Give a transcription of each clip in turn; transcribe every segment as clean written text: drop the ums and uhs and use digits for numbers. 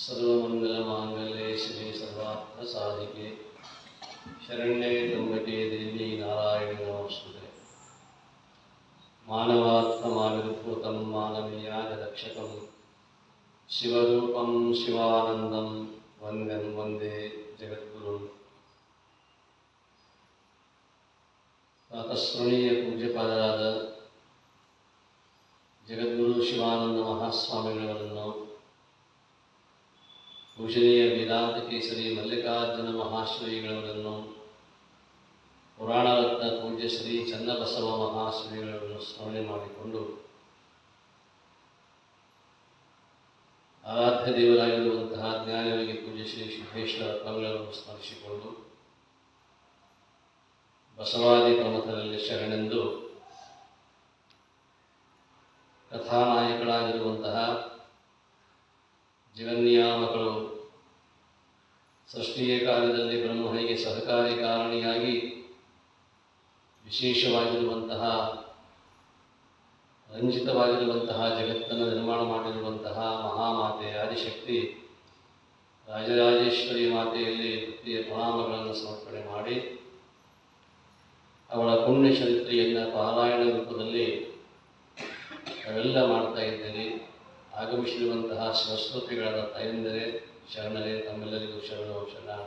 ಸರ್ವಮಂಗಲಮಾಂಗಲ್ಯೆ ಶಿವೆ ಸರ್ವಾರ್ಥಸಾಧಿಕೆ ಶರಣ್ಯೆ ತ್ರ್ಯಂಬಕೆ ದೇವಿ ನಾರಾಯಣಿ ನಮೋಸ್ತುತೆ. ಮಾನವಾತ್ಮಮಾವಿರ್ಭೂತಂ ಮಾನವೀಯಾಯ ರಕ್ಷಕಂ ಶಿವರೂಪಂ ಶಿವಾನಂದಂ ವಂದ್ಯಂ ವಂದೇ ಜಗದ್ಗುರುಂ. ಪ್ರಾತಃಸ್ಮರಣೀಯ ಪೂಜ್ಯಪಾದರಾದ ಜಗದ್ಗುರು ಶಿವಾನಂದ ಮಹಾಸ್ವಾಮಿಗಳವರನ್ನು, ಪೂಜನೀಯ ವೇದಾಂತ ಕೇಸರಿ ಮಲ್ಲಿಕಾರ್ಜುನ ಮಹಾಶ್ರೀಗಳವರನ್ನು, ಪುರಾಣರತ್ನ ಪೂಜ್ಯ ಶ್ರೀ ಚನ್ನಬಸವ ಮಹಾಶ್ರೀಗಳವರನ್ನು ಸ್ಮರಣೆ ಮಾಡಿಕೊಂಡು, ಆರಾಧ್ಯ ದೇವರಾಗಿರುವಂತಹ ಜ್ಞಾನಯೋಗಿ ಪೂಜ್ಯ ಶ್ರೀ ಸಿದ್ದೇಶ್ವರ ರತ್ನಗಳನ್ನು ಸ್ಮರಿಸಿಕೊಂಡು, ಬಸವಾದಿ ಪ್ರಮಥರಲ್ಲಿ ಶರಣೆಂದು ಕಥಾನಾಯಕಳಾಗಿರುವಂತಹ ಜಗನ್ನಿಯಾಮಕಳು ಸೃಷ್ಟಿಯ ಕಾರ್ಯದಲ್ಲಿ ಬ್ರಹ್ಮನಿಗೆ ಸಹಕಾರಿ ಕಾರಣಿಯಾಗಿ ವಿಶೇಷವಾಗಿರುವಂತಹ ರಂಜಿತವಾಗಿರುವಂತಹ ಜಗತ್ತನ್ನು ನಿರ್ಮಾಣ ಮಾಡಿರುವಂತಹ ಮಹಾಮಾತೆ ಆದಿಶಕ್ತಿ ರಾಜರಾಜೇಶ್ವರಿ ಮಾತೆಯಲ್ಲಿ ಭಕ್ತಿಯ ಪ್ರಣಾಮಗಳನ್ನು ಸಮರ್ಪಣೆ ಮಾಡಿ, ಅವಳ ಪುಣ್ಯ ಚರಿತ್ರೆಯನ್ನು ಪಾರಾಯಣ ರೂಪದಲ್ಲಿ ಅವೆಲ್ಲ ಮಾಡ್ತಾ ಇದ್ದೇನೆ. ಆಗಮಿಸಿರುವಂತಹ ಸರಸ್ವತಿಗಳಾದ ತಾಯಂದಿರೇ, ಶರಣರೇ, ತಮ್ಮೆಲ್ಲರಿಗೂ ಶರಣಾರ್ಥಿಗಳು.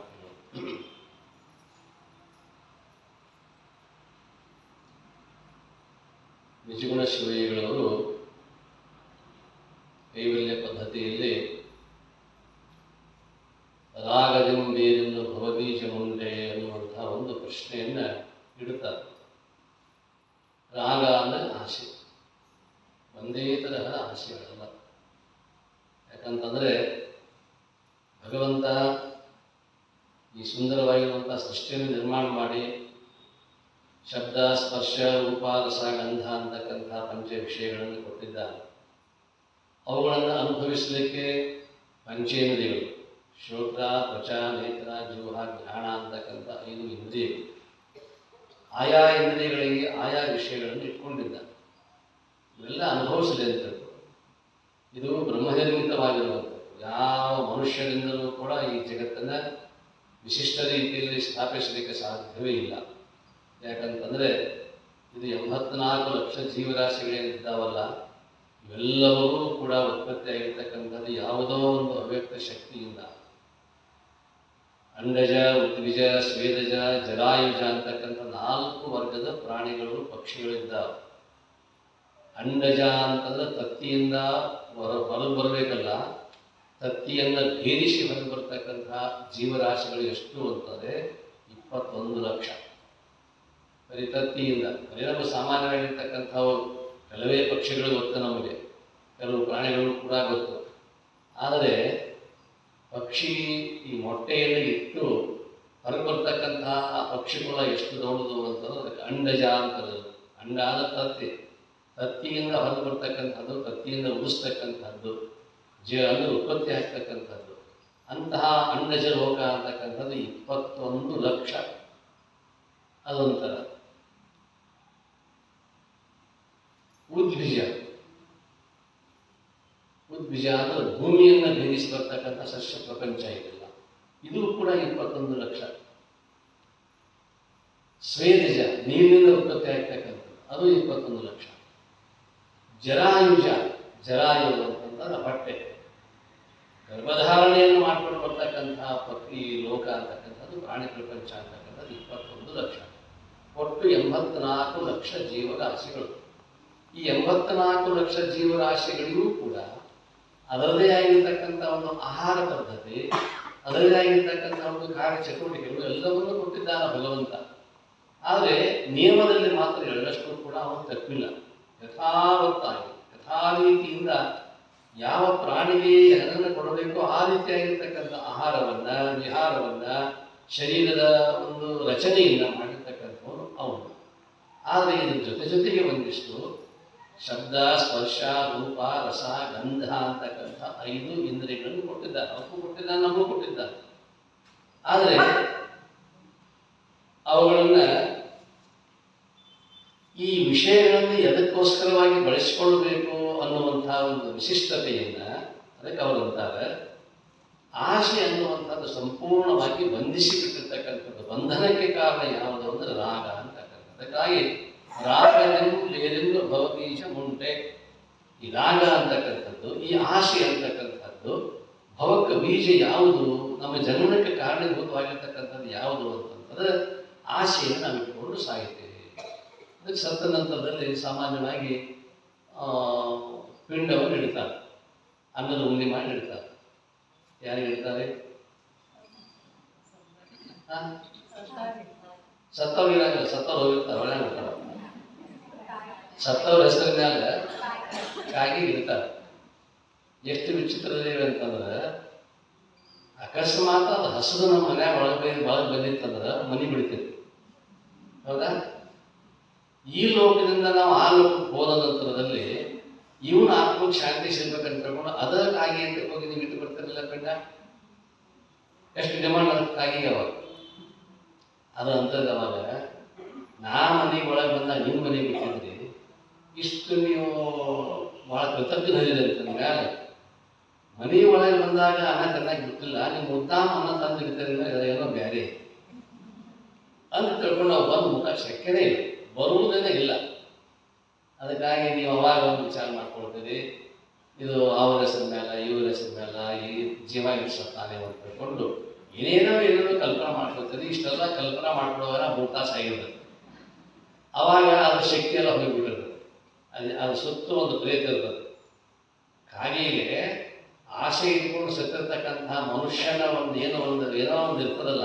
ನಿಜಗುಣ ಶಿವಯ್ಯಗಳವರು ಕೈವಲ್ಯ ಪದ್ಧತಿಯಲ್ಲಿ ರಾಗಜಂಬೇರೆಂದು ಭವಬೀಜ ಮುಂಡೆ ಅನ್ನುವಂತಹ ಒಂದು ಪ್ರಶ್ನೆಯನ್ನು ಇಡುತ್ತಾರೆ. ರಾಗ ಅಂದರೆ ಆಸೆ, ಒಂದೇ ತರಹ ಆಸೆಗಳಲ್ಲ. ಯಾಕಂತಂದರೆ ಭಗವಂತ ಈ ಸುಂದರವಾಗಿರುವಂಥ ಸೃಷ್ಟಿಯನ್ನು ನಿರ್ಮಾಣ ಮಾಡಿ ಶಬ್ದ, ಸ್ಪರ್ಶ, ರೂಪ, ರಸ, ಗಂಧ ಅಂತಕ್ಕಂಥ ಪಂಚ ವಿಷಯಗಳನ್ನು ಕೊಟ್ಟಿದ್ದಾನೆ. ಅವುಗಳನ್ನು ಅನುಭವಿಸಲಿಕ್ಕೆ ಪಂಚೇಂದ್ರಿಯಗಳು, ಶ್ರೋತ್ರ, ತ್ವಚ, ನೇತ್ರ, ಜಿಹ್ವ, ಘ್ರಾಣ ಅಂತಕ್ಕಂಥ 5 ಇಂದ್ರಿಯಗಳು. ಆಯಾ ಇಂದ್ರಿಯಗಳಿಗೆ ಆಯಾ ವಿಷಯಗಳನ್ನು ಇಟ್ಕೊಂಡಿದ್ದಾನೆ. ಇವೆಲ್ಲ ಅನುಭವಿಸಲಿ ಅಂತ. ಇದು ಬ್ರಹ್ಮನಿರ್ಮಿತವಾಗಿರುವಂಥದ್ದು. ಯಾವ ಮನುಷ್ಯರಿಂದಲೂ ಕೂಡ ಈ ಜಗತ್ತನ್ನು ವಿಶಿಷ್ಟ ರೀತಿಯಲ್ಲಿ ಸ್ಥಾಪಿಸಲಿಕ್ಕೆ ಸಾಧ್ಯವೇ ಇಲ್ಲ. ಯಾಕಂತಂದರೆ ಇದು 84 ಲಕ್ಷ ಜೀವರಾಶಿಗಳೇನಿದ್ದಾವಲ್ಲ, ಇವೆಲ್ಲವೂ ಕೂಡ ಉತ್ಪತ್ತಿಯಾಗಿರ್ತಕ್ಕಂಥದ್ದು ಯಾವುದೋ ಒಂದು ಅವ್ಯಕ್ತ ಶಕ್ತಿಯಿಂದ. ಅಂಡಜ, ಉದ್ವಿಜ, ಸ್ವೇದಜ, ಜರಾಯುಜ ಅಂತಕ್ಕಂಥ 4 ವರ್ಗದ ಪ್ರಾಣಿಗಳು, ಪಕ್ಷಿಗಳಿದ್ದಾವೆ. ಅಂಡಜ ಅಂತಂದ್ರೆ ತತ್ತಿಯಿಂದ ಹೊರಗೆ ಬರಬೇಕಲ್ಲ, ತತ್ತಿಯನ್ನು ಭೇದಿಸಿ ಹೊರಗೆ ಬರ್ತಕ್ಕಂತಹ ಜೀವರಾಶಿಗಳು ಎಷ್ಟು ಅಂತಂದರೆ 21 ಲಕ್ಷ. ಬರೀ ತತ್ತಿಯಿಂದ. ಬರೀ ನಮ್ಮ ಸಾಮಾನ್ಯವಾಗಿರ್ತಕ್ಕಂಥವು ಕೆಲವೇ ಪಕ್ಷಿಗಳು ಗೊತ್ತು ನಮಗೆ, ಕೆಲವು ಪ್ರಾಣಿಗಳು ಕೂಡ ಗೊತ್ತು. ಆದರೆ ಪಕ್ಷಿ ಈ ಮೊಟ್ಟೆಯನ್ನು ಇಟ್ಟು ಹೊರಗೆ ಬರ್ತಕ್ಕಂತಹ ಆ ಪಕ್ಷಿಗಳ ಎಷ್ಟು ದೊಡ್ಡದು ಅಂತಂದ್ರೆ ಅದಕ್ಕೆ ಅಂಡಜ ಅಂತದ್ದು. ಅಂಡ ಅಂದರೆ ತತ್ತಿ, ತತ್ತಿಯಿಂದ ಹೊರಗೆ ಬರ್ತಕ್ಕಂಥದ್ದು, ತತ್ತಿಯಿಂದ ಉಡಿಸ್ತಕ್ಕಂಥದ್ದು, ಅಂದರೆ ಉತ್ಪತ್ತಿ ಆಗ್ತಕ್ಕಂಥದ್ದು. ಅಂತಹ ಅಂಡಜ ಲೋಕ ಅಂತಕ್ಕಂಥದ್ದು 21 ಲಕ್ಷ. ಅದೊಂಥರ. ಉದ್ವಿಜ, ಉದ್ವಿಜ ಅಂದರೆ ಭೂಮಿಯನ್ನು ಭೇದಿಸಿ ಬರ್ತಕ್ಕಂಥ ಸಸ್ಯ ಪ್ರಪಂಚ ಇದೆಲ್ಲ, ಇದು ಕೂಡ 21 ಲಕ್ಷ. ಸ್ವೇದಜ, ನೀರಿನಿಂದ ಉತ್ಪತ್ತಿ ಆಗ್ತಕ್ಕಂಥದ್ದು, ಅದು 21 ಲಕ್ಷ. ಜರಾಯುಜ, ಜರಾಯು ಅಂತಂದ್ರೆ ಹೊಟ್ಟೆ, ಗರ್ಭಧಾರಣೆಯನ್ನು ಮಾಡ್ಕೊಂಡು ಬರ್ತಕ್ಕಂತಹ ಪಕ್ಷಿ ಲೋಕ ಅಂತಕ್ಕಂಥದ್ದು, ಪ್ರಾಣಿ ಪ್ರಪಂಚ ಅಂತಕ್ಕಂಥದ್ದು 21 ಲಕ್ಷ. ಒಟ್ಟು 84 ಲಕ್ಷ ಜೀವರಾಶಿಗಳು. ಈ 84 ಲಕ್ಷ ಜೀವರಾಶಿಗಳಿಗೂ ಕೂಡ ಅದರದೇ ಆಗಿರ್ತಕ್ಕಂಥ ಒಂದು ಆಹಾರ ಪದ್ಧತಿ, ಅದರದೇ ಆಗಿರ್ತಕ್ಕಂಥ ಒಂದು ಕಾರ್ಯಚಟುವಟಿಕೆಗಳು ಎಲ್ಲವನ್ನೂ ಕೊಟ್ಟಿದ್ದಾನೆ ಭಗವಂತ. ಆದರೆ ನಿಯಮದಲ್ಲಿ ಮಾತ್ರ ಎಳ್ಳಷ್ಟು ಕೂಡ ಅವನು ತಪ್ಪಿಲ್ಲ. ಯಥಾವತ್ತಾಗಿ ಯಥಾರೀತಿಯಿಂದ ಯಾವ ಪ್ರಾಣಿಗೆ ಏನನ್ನು ಕೊಡಬೇಕೋ ಆ ರೀತಿಯಾಗಿರ್ತಕ್ಕಂಥ ಆಹಾರವನ್ನು, ವಿಹಾರವನ್ನು, ಶರೀರದ ಒಂದು ರಚನೆಯನ್ನು ಮಾಡಿರ್ತಕ್ಕಂಥವನು ಅವನು. ಆದರೆ ಇದ್ರ ಜೊತೆಗೆ ಒಂದಿಷ್ಟು ಶಬ್ದ, ಸ್ಪರ್ಶ, ರೂಪ, ರಸ, ಗಂಧ ಅಂತಕ್ಕಂಥ 5 ಇಂದ್ರಿಯಗಳನ್ನು ಕೊಟ್ಟಿದ್ದಾನೆ. ಅವಕ್ಕೂ ಕೊಟ್ಟಿದ್ದಾನೆ, ನಮಗೂ ಕೊಟ್ಟಿದ್ದಾನೆ. ಆದರೆ ಅವುಗಳನ್ನು, ಈ ವಿಷಯಗಳನ್ನು ಎದಕ್ಕೋಸ್ಕರವಾಗಿ ಬಳಸಿಕೊಳ್ಳಬೇಕು ಅನ್ನುವಂಥ ಒಂದು ವಿಶಿಷ್ಟತೆಯನ್ನು ಅದಕ್ಕೆ ಅವರಂತಾರೆ ಆಸೆ ಅನ್ನುವಂಥದ್ದು ಸಂಪೂರ್ಣವಾಗಿ ಬಂಧಿಸಿಬಿಟ್ಟಿರ್ತಕ್ಕಂಥದ್ದು. ಬಂಧನಕ್ಕೆ ಕಾರಣ ಯಾವುದು ಅಂದರೆ ರಾಗ ಅಂತಕ್ಕಂಥದ್ದು. ಅದಕ್ಕಾಗಿ ರಾಗದಿಂದ ಭವಬೀಜ ಮುಂಟೆ. ಈ ರಾಗ ಅಂತಕ್ಕಂಥದ್ದು, ಈ ಆಸೆ ಅಂತಕ್ಕಂಥದ್ದು ಭವಕ್ಕೆ ಬೀಜ ಯಾವುದು, ನಮ್ಮ ಜನನಕ್ಕೆ ಕಾರಣೀಭೂತವಾಗಿರ್ತಕ್ಕಂಥದ್ದು ಯಾವುದು ಅಂತಂದ್ರೆ ಆಸೆಯನ್ನು ನಾವು ಇಟ್ಕೊಂಡು ಸಾಗುತ್ತೇವೆ. ಅದಕ್ಕೆ ಸತ್ತ ನಂತರದಲ್ಲಿ ಸಾಮಾನ್ಯವಾಗಿ ಪಿಂಡವನ್ನು ಇಡ್ತಾರೆ, ಅನ್ನದ ಉಂಡಿ ಮಾಡಿ ಇಡ್ತಾರೆ. ಯಾರಿಗೆ ಇಡ್ತಾರೆ? ಸತ್ತವ್ರಿಗಾಗಲ್ಲ, ಸತ್ತವ್ರು ಹೋಗಿರ್ತಾರೆ, ಒಳ್ಳೆ ಇಡ್ತಾರೆ. ಸತ್ತವ್ರ ಹೆಸರಿನಾಗ ಕಾಗಿ ಇಡ್ತಾರೆ. ಎಷ್ಟು ವಿಚಿತ್ರದೇವೆ ಅಂತಂದ್ರೆ ಅಕಸ್ಮಾತ್ ಅದು ಹಸದು ನಮ್ಮ ಮನ್ಯಾಗ ಒಳಗೆ ಬಂದಿತ್ತಂದ್ರೆ ಮನೆ ಬಿಡ್ತೈತಿ. ಹೌದಾ? ಈ ಲೋಕದಿಂದ ನಾವು ಆ ಲೋಕಕ್ಕೆ ಹೋದ ನಂತರದಲ್ಲಿ ಇವನು ಆತ್ಮಕ್ಕೆ ಶಾಂತಿ ಸಿಗ್ಬೇಕಂತ ತಿಳ್ಕೊಂಡು ಅದಕ್ಕಾಗಿ ಅಂತ ಹೋಗಿ ನೀವು ಇಟ್ಟು ಬರ್ತಿರಲಿಲ್ಲ ಪಿಂಡ. ಎಷ್ಟು ಡಿಮಾಂಡ್ ಅದಕ್ಕಾಗಿ ಅವಾಗ ಅದು ಅಂತದ್ದು. ಅವಾಗ ನಾ ಮನೆಗೆ ಒಳಗೆ ಬಂದಾಗ ನಿಮ್ಮ ಮನೆಗೆ ಬಿಟ್ಟಿದ್ರಿ, ಇಷ್ಟು ನೀವು ಭಾಳ ಕೃತಜ್ಞರಿದಂತ ಮ್ಯಾಲೆ ಮನೆ ಒಳಗೆ ಬಂದಾಗ ಅನ್ನ ಚೆನ್ನಾಗಿ ಬಿಟ್ಟಿಲ್ಲ, ನಿಮ್ಮ ಉದ್ದಾಮ ಅನ್ನ ತಂದು ಇಡ್ತಾರೆ, ಏನೋ ಬೇರೆ ಅಂತ ತಿಳ್ಕೊಂಡು ನಾವು ಬಂದು ಮುಖ ಶಕ್ಯನೇ ಇಲ್ಲ, ಬರುವುದೇ ಇಲ್ಲ. ಅದಕ್ಕಾಗಿ ನೀವು ಅವಾಗ ಒಂದು ವಿಚಾರ ಮಾಡ್ಕೊಳ್ತೀರಿ, ಇದು ಅವ್ರ ಹೆಸರ ಮೇಲೆ ಇವ್ರ ಹೆಸರ ಮೇಲೆ ಈ ಜೀವ ಇಡ್ಸತ್ತಾನೆ ಅಂತ ತಿಳ್ಕೊಂಡು ಏನೇನೋ ಕಲ್ಪನಾ ಮಾಡ್ಕೊಳ್ತೀರಿ. ಇಷ್ಟೆಲ್ಲ ಕಲ್ಪನಾ ಮಾಡ್ಕೊಳ್ಳೋವಾಗ 3 ತಾಸು ಆಗಿರ್ತದೆ. ಅವಾಗ ಅದ್ರ ಶಕ್ತಿ ಎಲ್ಲ ಹೋಗಿಬಿಟ್ಟಿರ್ತದೆ. ಅದು ಸುತ್ತ ಒಂದು ಪ್ರೇತ ಇರ್ತದೆ. ಕಾಗೆಗೆ ಆಸೆ ಇಟ್ಕೊಂಡು ಸತ್ತಿರ್ತಕ್ಕಂತಹ ಮನುಷ್ಯನ ಏನೋ ಒಂದು ಇರ್ತದಲ್ಲ,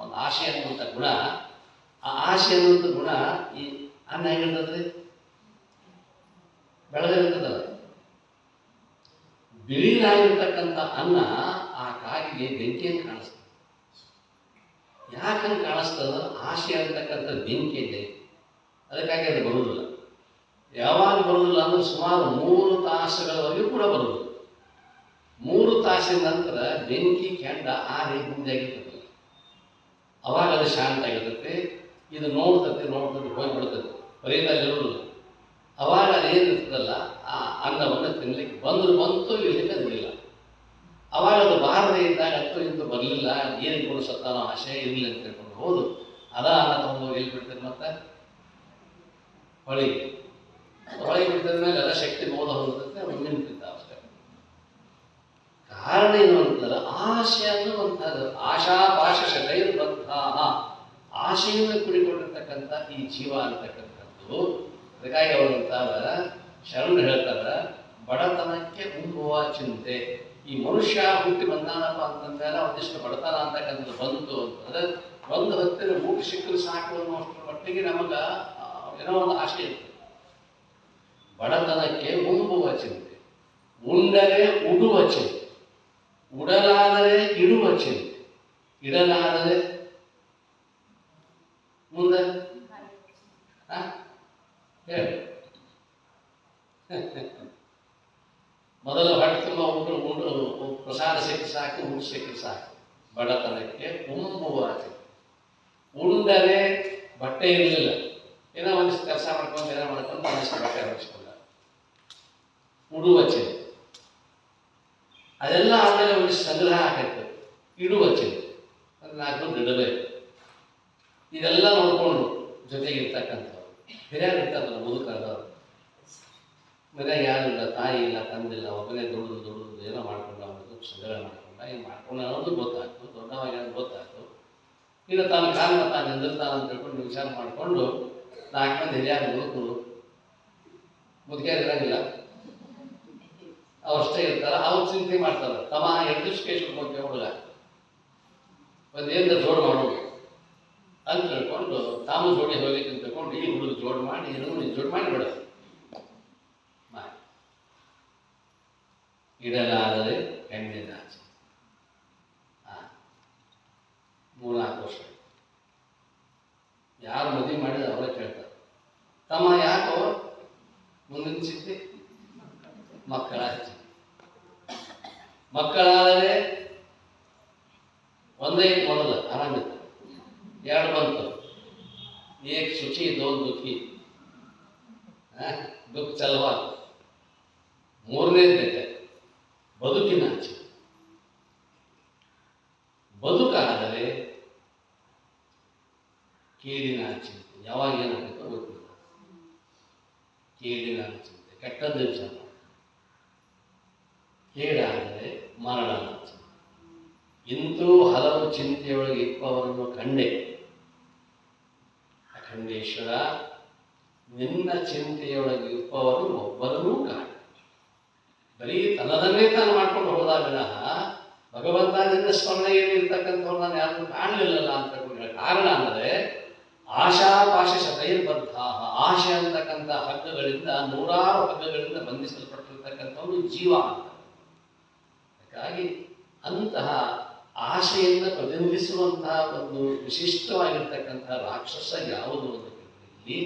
ಒಂದು ಆಸೆ ಅನ್ನುವಂಥ ಗುಣ. ಆ ಆಸೆ ಅನ್ನುವಂಥ ಗುಣ ಈ ಅನ್ನ ಹೇಗಿರ್ತದ್ರಿ? ಬೆಳೆದಿರ್ತದಲ್ಲ. ಬಿಳಿನಾಗಿರ್ತಕ್ಕಂಥ ಅನ್ನ ಆ ಕಾಗಿಗೆ ಬೆಂಕಿಯನ್ನು ಕಾಣಿಸ್ತದೆ. ಯಾಕಂತ ಕಾಣಿಸ್ತದ? ಆಸೆ ಅಂತಕ್ಕಂಥ ಬೆಂಕಿಯಲ್ಲಿ. ಅದಕ್ಕಾಗಿ ಅದು ಬರುವುದಿಲ್ಲ. ಯಾವಾಗ ಬರುವುದಿಲ್ಲ ಅಂದ್ರೆ ಸುಮಾರು 3 ತಾಸುಗಳವರೆಗೂ ಕೂಡ ಬರುವುದಿಲ್ಲ. 3 ತಾಸಿನ ನಂತರ ಬೆಂಕಿ ಕೆಂಡ ಆರಿ ಮುಂದಾಗಿರ್ತದೆ. ಅವಾಗ ಅದು ಶಾಂತ ಆಗಿರ್ತದೆ. ಇದು ನೋಡ್ತದೆ ಹೋಗಿಬಿಡ್ತದೆ, ಬರೀತಾಗಿರುವುದಿಲ್ಲ. ಅವಾಗ ಅದೇನಿರ್ತದಲ್ಲ ಆ ಅನ್ನವನ್ನು ತಿನ್ನಲಿಕ್ಕೆ ಬಂತು, ಇರಲಿಕ್ಕೆ ಅದಿಲ್ಲ. ಅವಾಗ ಅದು ಬಾರದೇ ಇದ್ದಾಗ ಅಂತೂ ಇಂದು ಬರಲಿಲ್ಲ, ಏನಕ್ಕೆ ಕೂಡ ಸತ್ತಾನೋ ಆಸೆ ಇರಲಿ ಅಂತ ತಿಳ್ಕೊಂಡು ಹೋದು ಅದ ಅನ್ನ ತಗೊಂಡು ಎಲ್ಲಿ ಬಿಡ್ತಾರೆ? ಮತ್ತೆ ಹೊಳಿಗೆ ಬಿಟ್ಟಿದ ಮೇಲೆ ಎಲ್ಲ ಶಕ್ತಿ ಮೋದ ಹೋಗುತ್ತೆ, ನಿಂತಿದ್ದ ಅಷ್ಟೇ. ಕಾರಣ ಏನು ಅಂತಂದ್ರೆ ಆಸೆ ಅನ್ನುವಂಥದ್ದು ಆಶಾಪಾಶ ಶತೈರ್ಬದ್ಧಾಃ, ಆಶೆಯಿಂದ ಕುಡಿಕೊಂಡಿರ್ತಕ್ಕಂಥ ಈ ಜೀವ ಅಂತಕ್ಕಂಥದ್ದು. ಅದಕ್ಕಾಗಿ ಅವರು ಅಂತಾರ, ಶರಣರು ಹೇಳ್ತಾರ, ಬಡತನಕ್ಕೆ ಉಂಬುವ ಚಿಂತೆ. ಈ ಮನುಷ್ಯ ಹುಟ್ಟಿ ಬಂದಾನಪ್ಪ ಅಂತಂದ್ರೆ ಒಂದಿಷ್ಟು ಬಡತನ ಅಂತಕ್ಕಂಥದ್ದು ಬಂತು ಅಂತಂದ್ರೆ ಒಂದು ಹೊತ್ತಿನ ಊಟ ಸಿಕ್ಕಲು ಸಾಕು ಅನ್ನೋಷ್ಟರ ಮಟ್ಟಿಗೆ ನಮಗ ಏನೋ ಒಂದು ಆಸೆ ಇರ್ತದೆ. ಬಡತನಕ್ಕೆ ಉಂಬುವ ಚಿಂತೆ, ಉಂಡರೆ ಉಡುವ ಚಿಂತೆ, ಉಡಲಾದರೆ ಇಡುವ ಚಿಂತೆ, ಇಡಲಾದರೆ ಮುಂದೆ ಹೇಳಿ. ಮೊದಲು ಹೊಟ್ಟೆ ತುಂಬ ಉಂಡು ಪ್ರಸಾದ ಸಿಕ್ಕಿ ಸಾಕು, ಊಟ ಸಿಕ್ಕಿ ಸಾಕು. ಬಡತನಕ್ಕೆ ಉಂಬುವ ಚಿಂತೆ. ಉಂಡರೆ ಬಟ್ಟೆ ಇರಲಿಲ್ಲ, ಏನೋ ಒಂದಿಷ್ಟು ಕೆಲಸ ಮಾಡ್ಕೊಂಡು ಒಂದಿಷ್ಟು ಬಟ್ಟೆ ಹೊರಿಸ್ಕೊಂಡ. ಉಡುವ ಚಿಂತೆ, ಅದೆಲ್ಲ ಆಮೇಲೆ ಒಂದಿಷ್ಟು ಸಂಗ್ರಹ ಆಕೈತೆ. ಇಡುವ ಚಿಂತೆ ಅಂದ್ರೆ 4 ಮಂದಿ ಇಡಬೇಕು. ಇದೆಲ್ಲ ನೋಡ್ಕೊಂಡು ಜೊತೆಗಿರ್ತಕ್ಕಂಥವ್ರು ಹಿರಿಯರು ಇರ್ತಾರಲ್ಲ, ಮುದುಕರದವ್ರು, ಮನೆಯಾಗ ಯಾರು ಇಲ್ಲ, ತಾಯಿ ಇಲ್ಲ, ತಂದಿಲ್ಲ, ಒಬ್ಬನೇ ದುಡಿದು ಏನೋ ಮಾಡ್ಕೊಂಡು ಅವ್ರದ್ದು ಸಂಗ್ರಹ ಮಾಡ್ಕೊಂಡ, ಏನು ಮಾಡ್ಕೊಂಡು ಅನ್ನೋದು ಗೊತ್ತಾಯ್ತು. ದೊಡ್ಡವಾಗ ಗೊತ್ತಾಯ್ತು. ಇನ್ನು ತಾನು ಕಾರಣ ತಾನು ನಿಂದಿರ್ತಾನ ಅಂತ ಹೇಳ್ಕೊಂಡು ವಿಚಾರ ಮಾಡಿಕೊಂಡು 4 ಮಂದಿ ಹಿರಿಯರು ಮುದುಕಿಯರು ಇರಂಗಿಲ್ಲ, ಅವಷ್ಟೇ ಇರ್ತಾರ. ಅವ್ರು ಚಿಂತೆ ಮಾಡ್ತಾರೆ, ತಮ್ಮ 2 ದಿವಸ ಕೇಳ್ಕೊಂಡು ಹುಡುಗ ಒಂದೇನು ಜೋಡು ಮಾಡೋದು ಅಂತ ಹೇಳ್ಕೊಂಡು ತಾನು ಜೋಡಿ ಹೋಗ್ಲಿಕ್ಕೆ ಅಂತ ತಿಳ್ಕೊಂಡು ಈ ಹುಡುಗ ಜೋಡು ಮಾಡಿ ಜೋಡು ಮಾಡಿಬಿಡ. ಇಡಲಾದರೆ ಹೆಣ್ಣಿನ ಆಚೆ 3-4 ವರ್ಷ ಯಾರು ಮದುವೆ ಮಾಡಿದ್ರೆ ಅವರೇ ಕೇಳ್ತಾರೆ, ತಮ್ಮ ಯಾಕೋ ಮುಂದಿನ ಚಿಂತೆ ಮಕ್ಕಳಾದರೆ ಒಂದೇ ಮೊದಲು ಆರಾಮಿತ್ತು, 2 ಬಂತು, ಏಕ್ ಶುಚಿ 2 ದುಃಖಿ, ದುಃಖ ಚಲವಾದ, 3ನೇ ಬದುಕಿನ ಆಚೆ. ಬದುಕಾದರೆ ಕೇಡಿನ ಚಿಂತೆ. ಯಾವಾಗ ಏನಾಗುತ್ತೋ ಗೊತ್ತಿಲ್ಲ. ಕೇಡಿನ ಚಿಂತೆ, ಕೆಟ್ಟದ್ದು ವಿಚಾರ. ಕೇಡಾದರೆ ಮರಣದ ಚಿಂತೆ. ಇಂತೂ ಹಲವು ಚಿಂತೆಯೊಳಗೆ ಇಪ್ಪವರನ್ನು ಕಂಡೆ. ಅಖಂಡೇಶ್ವರ, ನಿನ್ನ ಚಿಂತೆಯೊಳಗೆ ಇಪ್ಪವರು ಒಬ್ಬರನ್ನೂ ಕಾಣ. ಬರೀ ತನ್ನದನ್ನೇ ತಾನು ಮಾಡ್ಕೊಂಡು ಹೋದ ವಿನಃ ಭಗವಂತ ನಿನ್ನ ಸ್ಮರಣೆಯಲ್ಲಿ ಇರ್ತಕ್ಕಂಥವ್ರು ನಾನು ಯಾರನ್ನು ಕಾಣಲಿಲ್ಲಲ್ಲ ಅಂತ ಕಾರಣ ಅಂದರೆ ಆಶಾಪಾಶ ಶತೈರ್ಬದ್ಧ. ಆಶೆ ಅಂತಕ್ಕಂಥ ಹಗ್ಗಗಳಿಂದ, ನೂರಾರು ಹಗ್ಗಗಳಿಂದ ಬಂಧಿಸಲ್ಪಟ್ಟಿರ್ತಕ್ಕಂಥವನು ಜೀವ ಅಂತ. ಹಾಗಾಗಿ ಅಂತಹ ಆಶೆಯಿಂದ ಪ್ರತಿನಿಧಿಸುವಂತಹ ಒಂದು ವಿಶಿಷ್ಟವಾಗಿರ್ತಕ್ಕಂಥ ರಾಕ್ಷಸ ಯಾವುದು ಅಂತ ಇಲ್ಲಿ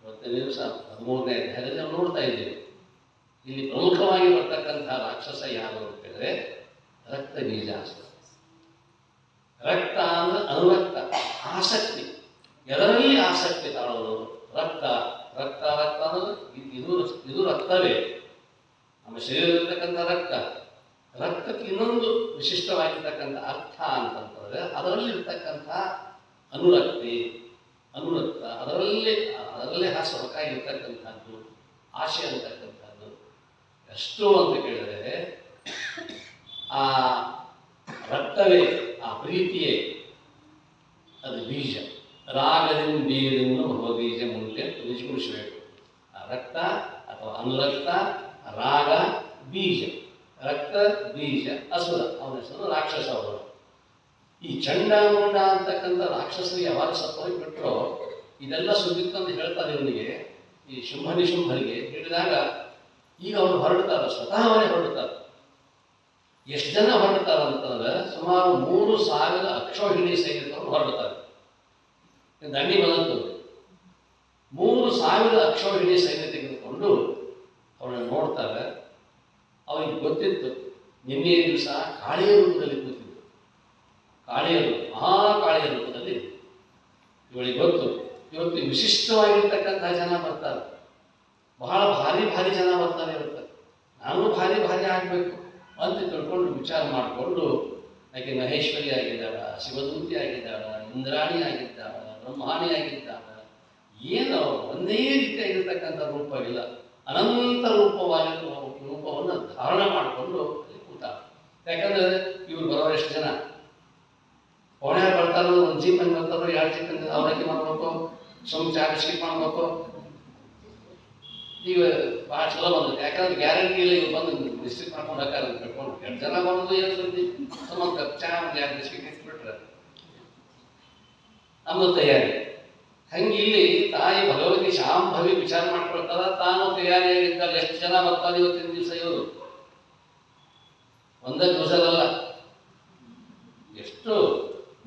ಇವತ್ತಿನ ದಿವಸ 13ನೇ ಅಧ್ಯಾಯದಲ್ಲಿ ನಾವು ನೋಡ್ತಾ ಇದ್ದೇವೆ. ಇಲ್ಲಿ ಪ್ರಮುಖವಾಗಿ ಬರ್ತಕ್ಕಂಥ ರಾಕ್ಷಸ ಯಾರು ಅಂತ ಹೇಳಿದ್ರೆ ರಕ್ತ ಬೀಜಾಸುರ. ರಕ್ತ ಅಂದ್ರೆ ಅನುರಕ್ತ, ಆಸಕ್ತಿ. ಎದರಲ್ಲಿ ಆಸಕ್ತಿ ತಾಳೋದು? ರಕ್ತ. ರಕ್ತ ರಕ್ತ ಅನ್ನೋದು ಇದು ರಕ್ತವೇ, ನಮ್ಮ ಶರೀರದಲ್ಲಿರ್ತಕ್ಕಂಥ ರಕ್ತ. ರಕ್ತಕ್ಕೆ ಇನ್ನೊಂದು ವಿಶಿಷ್ಟವಾಗಿರ್ತಕ್ಕಂಥ ಅರ್ಥ ಅಂತಂತಂದ್ರೆ ಅದರಲ್ಲಿರ್ತಕ್ಕಂಥ ಅನುರಕ್ತಿ, ಅನುರಕ್ತ, ಅದರಲ್ಲೇ ಹೊರಕಾಗಿರ್ತಕ್ಕಂಥದ್ದು ಆಶೆ ಅಂತಕ್ಕಂಥದ್ದು. ಎಷ್ಟು ಅಂತ ಕೇಳಿದರೆ ಆ ರಕ್ತವೇ, ಆ ಪ್ರೀತಿಯೇ ಅದು ಬೀಜ. ರಾಗದಿಂದ ಬೀಜನ್ನು ಬೀಜ ಮುಂದೆ ನಿಜಗುಣಿಸಬೇಕು. ಆ ರಕ್ತ ಅಥವಾ ಅನುರಕ್ತ, ರಾಗ, ಬೀಜ. ರಕ್ತ, ಬೀಜ, ಅಸುರ, ಅವನ ಹೆಸರು ರಾಕ್ಷಸ. ಅವರು ಈ ಚಂಡಮುಂಡ ಅಂತಕ್ಕಂಥ ರಾಕ್ಷಸರಿಗೆ ಯಾವಾಗ ಸತ್ತೋಗಿ ಬಿಟ್ಟರೋ ಇದೆಲ್ಲ ಸುದ್ದಿ ತಂದು ಹೇಳ್ತಾರೆ ಇವನಿಗೆ, ಈ ಶುಂಭನಿಶುಂಭರಿಗೆ ಹೇಳಿದಾಗ ಈಗ ಅವರು ಹೊರಡ್ತಾರೆ, ಸ್ವತಃ ಅವರೇ ಹೊರಡ್ತಾರೆ. ಎಷ್ಟು ಜನ ಹೊರಡ್ತಾರೆ ಅಂತಂದ್ರೆ ಸುಮಾರು 3000 ಅಕ್ಷೋಹಿಣಿ ಸೈನಿಕರು ಹೊರಡ್ತಾರೆ. ದಂಡಿ ಬಂದಂತು 3000 ಅಕ್ಷೋಹಿಣಿ ಸೈನ್ಯ ತೆಗೆದುಕೊಂಡು ಅವರನ್ನು ನೋಡ್ತಾರೆ. ಅವರಿಗೆ ಗೊತ್ತಿತ್ತು ನಿನ್ನೆ ದಿವಸ ಕಾಳಿಯ ರೂಪದಲ್ಲಿ ಕೂತಿದ್ದು, ಕಾಳಿಯ ರೂಪ, ಮಹಾಕಾಳಿಯ ರೂಪದಲ್ಲಿ. ಇವಳಿಗೆ ಗೊತ್ತು ಇವತ್ತು ವಿಶಿಷ್ಟವಾಗಿರ್ತಕ್ಕಂಥ ಜನ ಬರ್ತಾರೆ, ಬಹಳ ಭಾರಿ ಭಾರಿ ಜನ ಬರ್ತಾರೆ ಇವತ್ತು, ನಾನು ಭಾರಿ ಭಾರಿ ಆಗಬೇಕು ಅಂತ ತಿಳ್ಕೊಂಡು ವಿಚಾರ ಮಾಡಿಕೊಂಡು ಆಕೆ ಮಹೇಶ್ವರಿ ಆಗಿದ್ದಾಳ, ಶಿವದೂತಿ ಆಗಿದ್ದಾಳ, ಇಂದ್ರಾಣಿ ಆಗಿದ್ದಾಳ, ಬ್ರಹ್ಮಾಣಿ ಆಗಿದ್ದಾಳ. ಏನು ಒಂದೇ ರೀತಿಯಾಗಿರ್ತಕ್ಕಂಥ ರೂಪವಿಲ್ಲ, ಅನಂತ ರೂಪವನ್ನು ಧಾರಣ ಮಾಡಿಕೊಂಡು ಅಲ್ಲಿ ಕೂತ. ಯಾಕಂದ್ರೆ ಇವ್ರು ಬರೋರು ಎಷ್ಟು ಜನ, ಪೌಣ್ಯಾರು ಬರ್ತಾರೋ, ಒಂದು ಜೀಪನ್ ಬರ್ತಾರೋ, 2 ಜೀಪನ್ ಅವರಕ್ಕೆ ಮಾಡ್ಬೇಕು, ಚಾರ್ ಬಿಸ್ಕಿಟ್ ಮಾಡ್ಬೇಕು. ಈಗ ಭಾಳ ಚಲೋ ಬಂದೈತೆ, ಯಾಕಂದ್ರೆ ಗ್ಯಾರಂಟಿ ಇಲ್ಲ. ಇವ್ರು ಬಂದು ಬಿಸ್ಕಿಟ್ ಮಾಡ್ಕೊಂಡು ಹಾಕಾರ ಅಂತ ಕಟ್ಕೊಂಡು 2 ಜನ ಬರೋದು ಏನು ಸುದ್ದಿ, ಒಂದು ಕಪ್ ಚಾ, 2 ಬಿಸ್ಕಿಟ್ ಇಟ್ಬಿಟ್ರೆ ನಮ್ಮದು ತಯಾರಿ. ಹಂಗೆ ಇಲ್ಲಿ ತಾಯಿ ಭಗವತಿ ಶಾಂಭವಿ ವಿಚಾರ ಮಾಡ್ಕೊಳ್ತಾರ, ತಾನು ತಯಾರಿಯಾಗಿದ್ದಾಗ ಎಷ್ಟು ಜನ ಬರ್ತಾರೆ ಇವತ್ತಿನ ದಿವಸ. ಇವರು ಒಂದೇ ದಿವಸದಲ್ಲ, ಎಷ್ಟು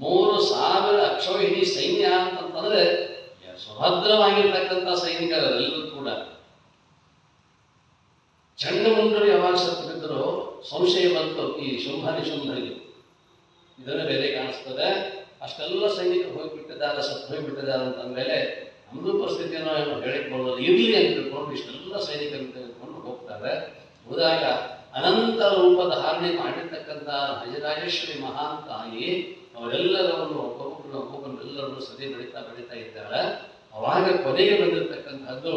3000 ಅಕ್ಷೋಹಿಣಿ ಸೈನ್ಯ ಅಂತಂತಂದ್ರೆ ಸುಭದ್ರವಾಗಿರ್ತಕ್ಕಂಥ ಸೈನಿಕರೆಲ್ಲರೂ ಕೂಡ. ಚಂಡಮುಂಡರು ಯಾವಾಗ ಸತ್ತು ಬಿದ್ದರೋ ಸಂಶಯ ಬಂತು ಈ ಶುಂಭನಿಶುಂಭರಿಗೆ. ಇದನ್ನು ಬೇರೆ ಕಾಣಿಸ್ತದೆ, ಅಷ್ಟೆಲ್ಲ ಸೈನಿಕರು ಹೋಗಿಬಿಟ್ಟಿದ್ದಾರೆ, ಸತ್ತು ಹೋಗಿಬಿಟ್ಟಿದ್ದಾರೆ ಅಂತಂದಮೇಲೆ ನಮ್ಮದು ಪರಿಸ್ಥಿತಿಯನ್ನು ಏನು ಹೇಳಿಕೊಳ್ಳೋದು ಇರಲಿ ಅಂತ ತಿಳ್ಕೊಂಡು ಇಷ್ಟೆಲ್ಲ ಸೈನಿಕರನ್ನು ತೆಗೆದುಕೊಂಡು ಹೋಗ್ತಾರೆ. ಹೋದಾಗ ಅನಂತ ರೂಪದ ಧಾರಣೆ ಮಾಡಿರ್ತಕ್ಕಂಥ ರಾಜರಾಜೇಶ್ವರಿ ಮಹಾನ್ ತಾಯಿ ಅವರೆಲ್ಲರನ್ನು ಒಬ್ಬೊಬ್ಬರನ್ನೆಲ್ಲರನ್ನು ಸದಿ ಬೆಳೀತಾ ಇದ್ದಾಳೆ. ಅವಾಗ ಕೊನೆಗೆ ಬಂದಿರತಕ್ಕಂಥದ್ದು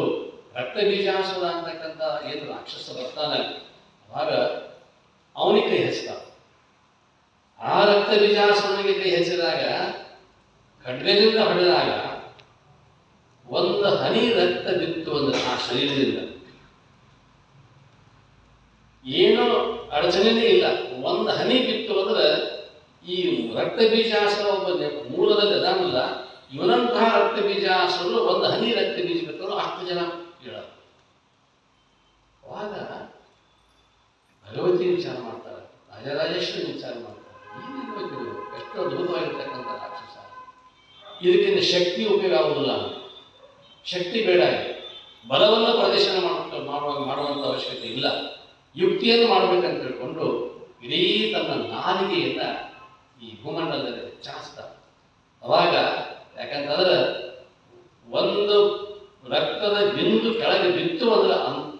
ರಕ್ತ ಬೀಜಾಸುರ ಅಂತಕ್ಕಂಥ ಏನು ರಾಕ್ಷಸ ಬರ್ತಾನೆ, ಅವಾಗ ಅವನಿಗೆ ಕೈ ಹಚ್ಚಿದ. ಆ ರಕ್ತ ಬೀಜಾಸುರನಿಗೆ ಕೈ ಹಚ್ಚಿದಾಗ, ಖಡ್ಗದಿಂದ ಹೊಡೆದಾಗ ಒಂದು ಹನಿ ರಕ್ತ ಬಿತ್ತು ಅಂದ್ರೆ ಆ ಶರೀರದಿಂದ ಏನೋ ಅಡಚಣೆನೇ ಇಲ್ಲ. ಒಂದು ಹನಿ ಬಿತ್ತು ಅಂದ್ರೆ ಈ ರಕ್ತ ಬೀಜಾಸುರ ಒಬ್ಬ ಮೂಲದಲ್ಲಿ ಅದಾನಲ್ಲ, ಇವನಂತಹ ರಕ್ತ ಬೀಜಾಸುರರು ಒಂದು ಹನಿ ರಕ್ತ ಬೀಜ ಬಿತ್ತರು ಅಷ್ಟು ಜನ ಹೇಳೋದು. ಅವಾಗ ಭಗವತಿ ವಿಚಾರ ಮಾಡ್ತಾರೆ, ರಾಜರಾಜೇಶ್ವರಿ ವಿಚಾರ ಮಾಡ್ತಾರೆ. ಎಷ್ಟು ಅದ್ಭುತವಾಗಿರ್ತಕ್ಕಂಥ ರಾಕ್ಷಸ. ಇದಕ್ಕಿಂತ ಶಕ್ತಿ ಉಪಯೋಗ ಆಗುವುದಿಲ್ಲ, ಶಕ್ತಿ ಬೇಡ. ಬಲವನ್ನು ಪ್ರದರ್ಶನ ಮಾಡುವಂಥ ಅವಶ್ಯಕತೆ ಇಲ್ಲ, ಯುಕ್ತಿಯನ್ನು ಮಾಡಬೇಕಂತ ತಿಳ್ಕೊಂಡು ಇಡೀ ತನ್ನ ನಾಲಿಗೆಯನ್ನು ಈ ಭೂಮಂಡಲದಲ್ಲಿ ಚಾಸ್ತಾರೆ. ಅವಾಗ ಯಾಕಂತಂದ್ರೆ ಒಂದು ರಕ್ತದ ಬಿಂದು ಕೆಳಗೆ ಬಿತ್ತು ಅಂದ್ರೆ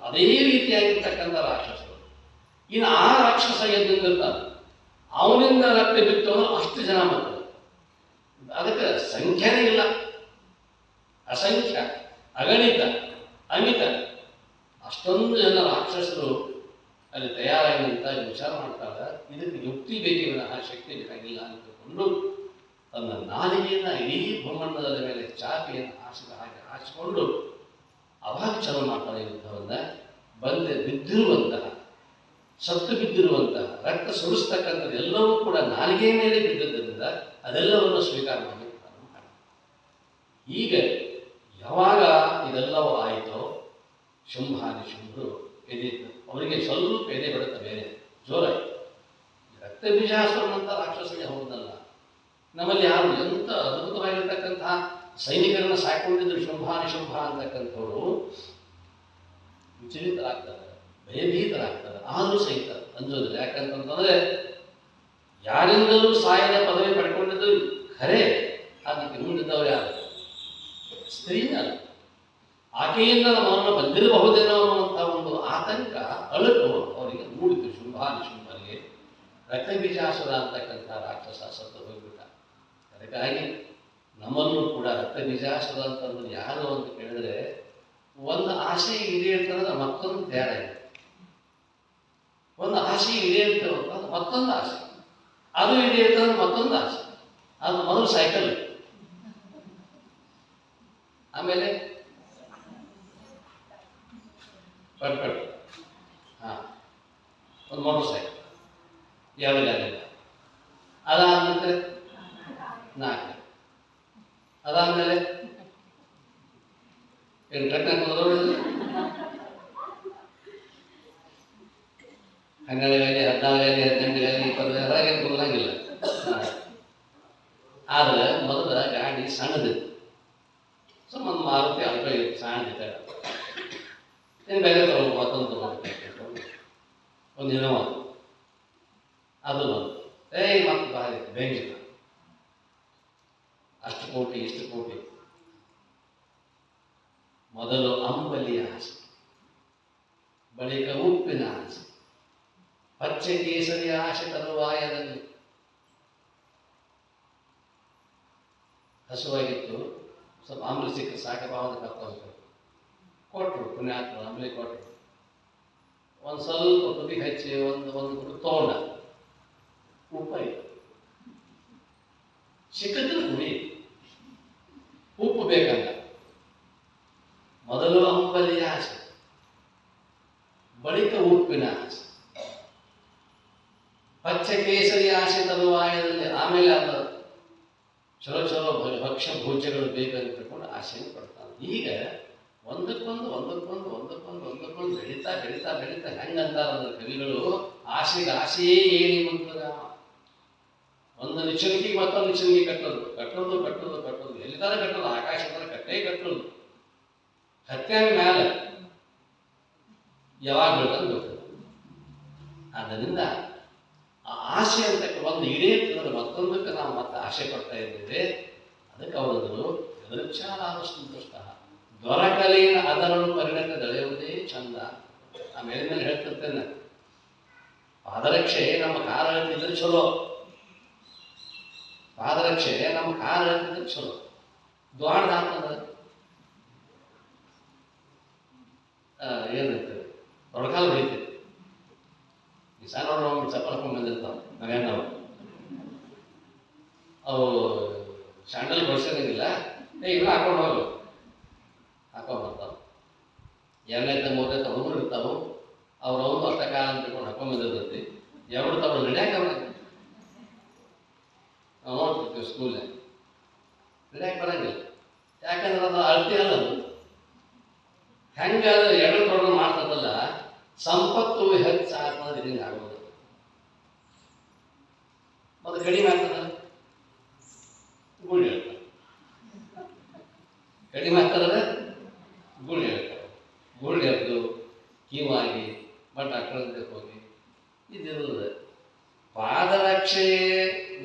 ಅದೇ ರೀತಿಯಾಗಿರ್ತಕ್ಕಂಥ ರಾಕ್ಷಸರು. ಇನ್ನು ಆ ರಾಕ್ಷಸ ಎದ್ದಿರ್ತಾನೆ, ಅವನಿಂದ ರಕ್ತ ಬಿತ್ತು ಅಂದ್ರೆ ಅಷ್ಟು ಜನ ಮಕ್ಕಳು. ಅದಕ್ಕೆ ಸಂಖ್ಯೆನೇ ಇಲ್ಲ, ಅಸಂಖ್ಯ, ಅಗಣಿತ, ಅಮಿತ. ಅಷ್ಟೊಂದು ಜನ ರಾಕ್ಷಸರು ಅಲ್ಲಿ ತಯಾರಾಗಿ ನಿಂತಾಗಿ ವಿಚಾರ ಮಾಡ್ತಾಳೆ. ಇದಕ್ಕೆ ಯುಕ್ತಿ ಬೇಕೇ ವಿನಃ ಶಕ್ತಿ ಬೇಕಾಗಿಲ್ಲ ಅಂತಕೊಂಡು ತನ್ನ ನಾಲಿಗೆಯನ್ನು ಇಡೀ ಬ್ರಹ್ಮಾಂಡದ ಮೇಲೆ ಚಾಪಿಯನ್ನು ಹಾಸಿದ ಹಾಗೆ ಹಾಸಿಕೊಂಡು ಅವಾಗ ಚಾಲು ಮಾಡ್ತಾಳೆ ಯುದ್ಧವನ್ನು. ಬಂದೆ ಬಿದ್ದಿರುವಂತಹ, ಸತ್ತು ಬಿದ್ದಿರುವಂತಹ, ರಕ್ತ ಸುರಿಸ್ತಕ್ಕಂಥದ್ದು ಎಲ್ಲವೂ ಕೂಡ ನಾಲಿಗೆ ಮೇಲೆ ಬಿದ್ದಿದ್ದರಿಂದ ಅದೆಲ್ಲವನ್ನು ಸ್ವೀಕಾರ ಮಾಡಲಿಕ್ಕೆ ಪ್ರಾರಂಭ ಮಾಡ್ತಾರೆ. ಈಗ ಯಾವಾಗ ಇದೆಲ್ಲವೂ ಆಯಿತೋ ಶುಂಭಾದಿ ಶುಂಭರು ಎದೆ, ಅವರಿಗೆ ಸ್ವಲ್ಪ ಎದೆ ಬಡುತ್ತ ಬೇರೆ ಜೋರಾಯಿತು. ರಕ್ತ ಬೀಜಾಸುರನಂತ ರಾಕ್ಷಸನಿಗೆ ಹೋಗುದಲ್ಲ. ನಮ್ಮಲ್ಲಿ ಯಾರು ಎಂಥ ಅದ್ಭುತವಾಗಿರ್ತಕ್ಕಂತಹ ಸೈನಿಕರನ್ನು ಸಾಕೊಂಡಿದ್ರು ಶುಂಭಾನಿ ಶುಂಭ ಅಂತಕ್ಕಂಥವ್ರು ವಿಚಲಿತರಾಗ್ತಾರೆ, ಭಯಭೀತರಾಗ್ತಾರೆ. ಆದರೂ ಸಹಿತ ಅಂಜೋದಿಲ್ಲ. ಯಾಕಂತಂದ್ರೆ ಯಾರಿಂದಲೂ ಸಾಯದ ಪದವಿ ಪಡ್ಕೊಂಡಿದ್ದು ಖರೆ. ಅದಕ್ಕೆ ಮುಂದಿದ್ದವ್ರು ಯಾರು? ಸ್ತ್ರೀನ. ಆಕೆಯಿಂದ ಮರಣ ಬಂದಿರಬಹುದೇನೋ ಅನ್ನುವಂಥ ಒಂದು ಆತಂಕ, ಅಳುಕು ಅವರಿಗೆ ಮೂಡಿತು. ಶುಂಭಾನಿ ಶುಂಭನಿಗೆ ರಕ್ತ ಬೀಜಾಸುರ ಅಂತಕ್ಕಂಥ ರಾಕ್ಷಸ ಸತ್ತು ಹೋಗ್ಬಿಟ್ಟ. ಅದಕ್ಕಾಗಿ ನಮ್ಮಲ್ಲೂ ಕೂಡ ರಕ್ತ ಬೀಜಾಸುರ ಅಂತಂದ್ರೆ ಯಾರು ಅಂತ ಕೇಳಿದ್ರೆ ಒಂದು ಆಸೆ ಈಡೇರ್ತಂದ್ರೆ ಮತ್ತೊಂದು ತಯಾರಾಗಿದೆ. ಒಂದು ಆಸೆ ಈಡೇರ್ತೇವೆ ಅಂತಂದ್ರೆ ಮತ್ತೊಂದು ಆಸೆ, ಅದು ಈಡೇರ್ತಂದ್ರೆ ಮತ್ತೊಂದು ಆಸೆ. ಅದು ಮೊದಲು ಸೈಕಲ್, ಆಮೇಲೆ ಪಟ್ ಒಂದು ಮೋಟರ್ ಸೈಕಲ್, ಎರಡು ಗಾಡಿ, ಅದಾದ್ಮೇಲೆ 4, ಅದಾದ್ಮೇಲೆ ಏನು ಟ್ರಕ್ನಾಗ ಕುಂದ್ರೋದಿಲ್ಲ, 12 ಗಾಡಿ, 14 ಗಾಡಿ, 18 ಗಾಡಿ, 20 ಗಾಡಿ ಏನು ಕುಂದ್ರಂಗಿಲ್ಲ. ಆದ್ರೆ ಮೊದಲ ಗಾಡಿ ಸಣ್ಣದಿತ್ತು, ಸುಮ್ಮನೆ ಮಾರುತಿ ಅಲ್ಪ ಇತ್ತು, ಸಣ್ಣದಿದ್ದ. ಏನು ಬೇರೆ ತಗೋಬೇಕು, ಮತ್ತೊಂದು ತಗೋಬೇಕು, ಒಂದು ಇನೋವಾ ಅದು ಬಂದು ಮತ್ತೆ ಬಾರಿ ಬೆಂಗಿಲ್ಲ. ಅಷ್ಟು ಕೋಟಿ ಇಷ್ಟು ಕೋಟಿ. ಮೊದಲು ಅಂಬಲಿಯ ಆಸೆ, ಬಳಿಕ ಉಪ್ಪಿನ ಆಸೆ, ಪಚ್ಚೆ ಕೇಸರಿಯ ಆಸೆ ತರುವಾಯದಲ್ಲಿ. ಹಸುವಾಗಿತ್ತು, ಸ್ವಲ್ಪ ಆಂಬಲಿ ಸಿಕ್ಕ ಸಾಕಬಾರದ ಕರ್ಕೊಂಡು ಕೊಟ್ಟರು. ಪುಣ್ಯಾತ್ಮ ಆಂಬಲಿ ಕೊಟ್ಟರು. ಒಂದು ಸ್ವಲ್ಪ ತುದಿ ಹಚ್ಚಿ ಒಂದು ತೋಂಡ ಉಪ್ಪಾಯಿ ಸಿಕ್ಕಿದ್ರೆ ಕುಡಿ, ಉಪ್ಪು ಬೇಕಂತ. ಮೊದಲು ಅಂಬಲಿಯ ಆಸೆ, ಬಳಿಕ ಉಪ್ಪಿನ ಆಸೆ, ಪಚ್ಚೆ ಕೇಸರಿ ಆಸೆ ತರುವಾಯದಲ್ಲಿ. ಆಮೇಲೆ ಅದು ಚಲೋ ಚಲೋ ಭಕ್ಷ್ಯ ಭೋಜ್ಯಗಳು ಬೇಕಂತ ತಿಳ್ಕೊಂಡು ಆಸೆಯನ್ನು ಪಡ್ತಾನೆ. ಈಗ ಒಂದಕ್ಕೊಂದು ಬೆಳೀತಾ ಹೆಂಗಂತಾರ ಕವಿಗಳು, ಆಸೆಗೆ ಆಸೆಯೇ ಏನಿ ಮುಂತಾಗ ಒಂದು ನಿಚ್ಚಣಿಕೆಗೆ ಮತ್ತೊಂದು ನಿಚ್ಚಣಿಗೆ ಕಟ್ಟೋದು ಎಲ್ಲಿತಾರ ಕಟ್ಟೋದು, ಆಕಾಶದ ಕಟ್ಟೇ ಕಟ್ಟೋದು, ಹತ್ಯಾಗ ಮ್ಯಾಲ ಯಾವಾಗ ಬೀಳ್ತಂದು ಗೊತ್ತದ. ಆದ್ದರಿಂದ ಆ ಆಸೆ ಅಂತ ಒಂದು ಈಡೇರ್ತಂದ್ರೆ ಮತ್ತೊಂದಕ್ಕೆ ನಾವು ಮತ್ತೆ ಆಸೆ ಪಡ್ತಾ ಇದ್ದೇವೆ. ಅದಕ್ಕೆ ಅವರದ್ರು ಎದುರುಚ್ಚಾರಾವಸ್ತುಷ್ಟ ದೊರಕಲೇನ ಅದರನ್ನು ಪರಿಣತ ದಳೆಯುವುದೇ ಚಂದ. ಆ ಮೇಲೆ ಹೇಳ್ತಿರ್ತೇನೆ, ಪಾದರಕ್ಷೆ ನಮ್ಮ ಕಾಲ ಹೇಳ್ತಿದ್ರೆ ಚಲೋ, ಪಾದರಕ್ಷೆ ನಮ್ಮ ಕಾಲ ಹೇಳ್ತಿದ್ರೆ ಚಲೋ. ದ್ವಾಡ ಅಂತಂದ್ರೆ ಏನಂತೇವೆ, ದೊಡ್ಡಕಾಲ ಹೊಡಿತೇವೆ. ಈ ಸಣ್ಣ ನಾವು ಚಪ್ಪಲ್ಕೊಂಡು ಬಂದಿರ್ತಾವೆ ಮಗಣ್ಣವು, ಅವು ಸ್ಯಾಂಡಲ್ ಬಳಸೋದಂಗಿಲ್ಲ, ಇಲ್ಲ ಹಾಕೊಂಡು ಹೋಗು ಹಾಕೊಂಡ್ಬರ್ತಾವೆ. 2ನೇ 3ನೇ ಹುಡುಗರು ಇರ್ತಾವೆ, ಅವ್ರವ್ರು ಅಷ್ಟಕಾಲ ಅಂತ ತಿಳ್ಕೊಂಡು ಹಾಕೊಂಡ್ಬಂದಿರ್ತೈತಿ. ಎರಡು ತಮ್ಮ ನಡ್ಯಾಕ ನಾವು ನೋಡ್ತಿರ್ತೀವಿ ಸ್ಕೂಲ್ನಾಗ, ನಡ್ಯಾಕೆ ಬರಂಗಿಲ್ಲ. ಯಾಕಂದ್ರೆ ಅದು ಅಳತೆ ಅಲ್ಲ, ಅದು ಹೆಂಗೆ ಎರಡು ತೊಡಗು ಮಾಡ್ತದಲ್ಲ, ಸಂಪತ್ತು ಹೆಚ್ಚಾಗ್ತದೆ. ಹಿಂಗೆ ಆಗೋದು ಮತ್ತು ಕಡಿಮೆ ಆಗ್ತದ, ಗುಳಿ ಹೇಳ್ತಾರೆ. ಕಡಿಮೆ ಆಗ್ತದ, ಗುಳಿ ಹೇಳ್ತಾರೆ. ಗುಳಿ ಎದ್ದು ಕೀವಾಗಿ ಬಟ್ ಅಕ್ಕಳಂತೆ ಹೋಗಿ ಇದಿರುತ್ತದೆ. ಪಾದರಕ್ಷೆ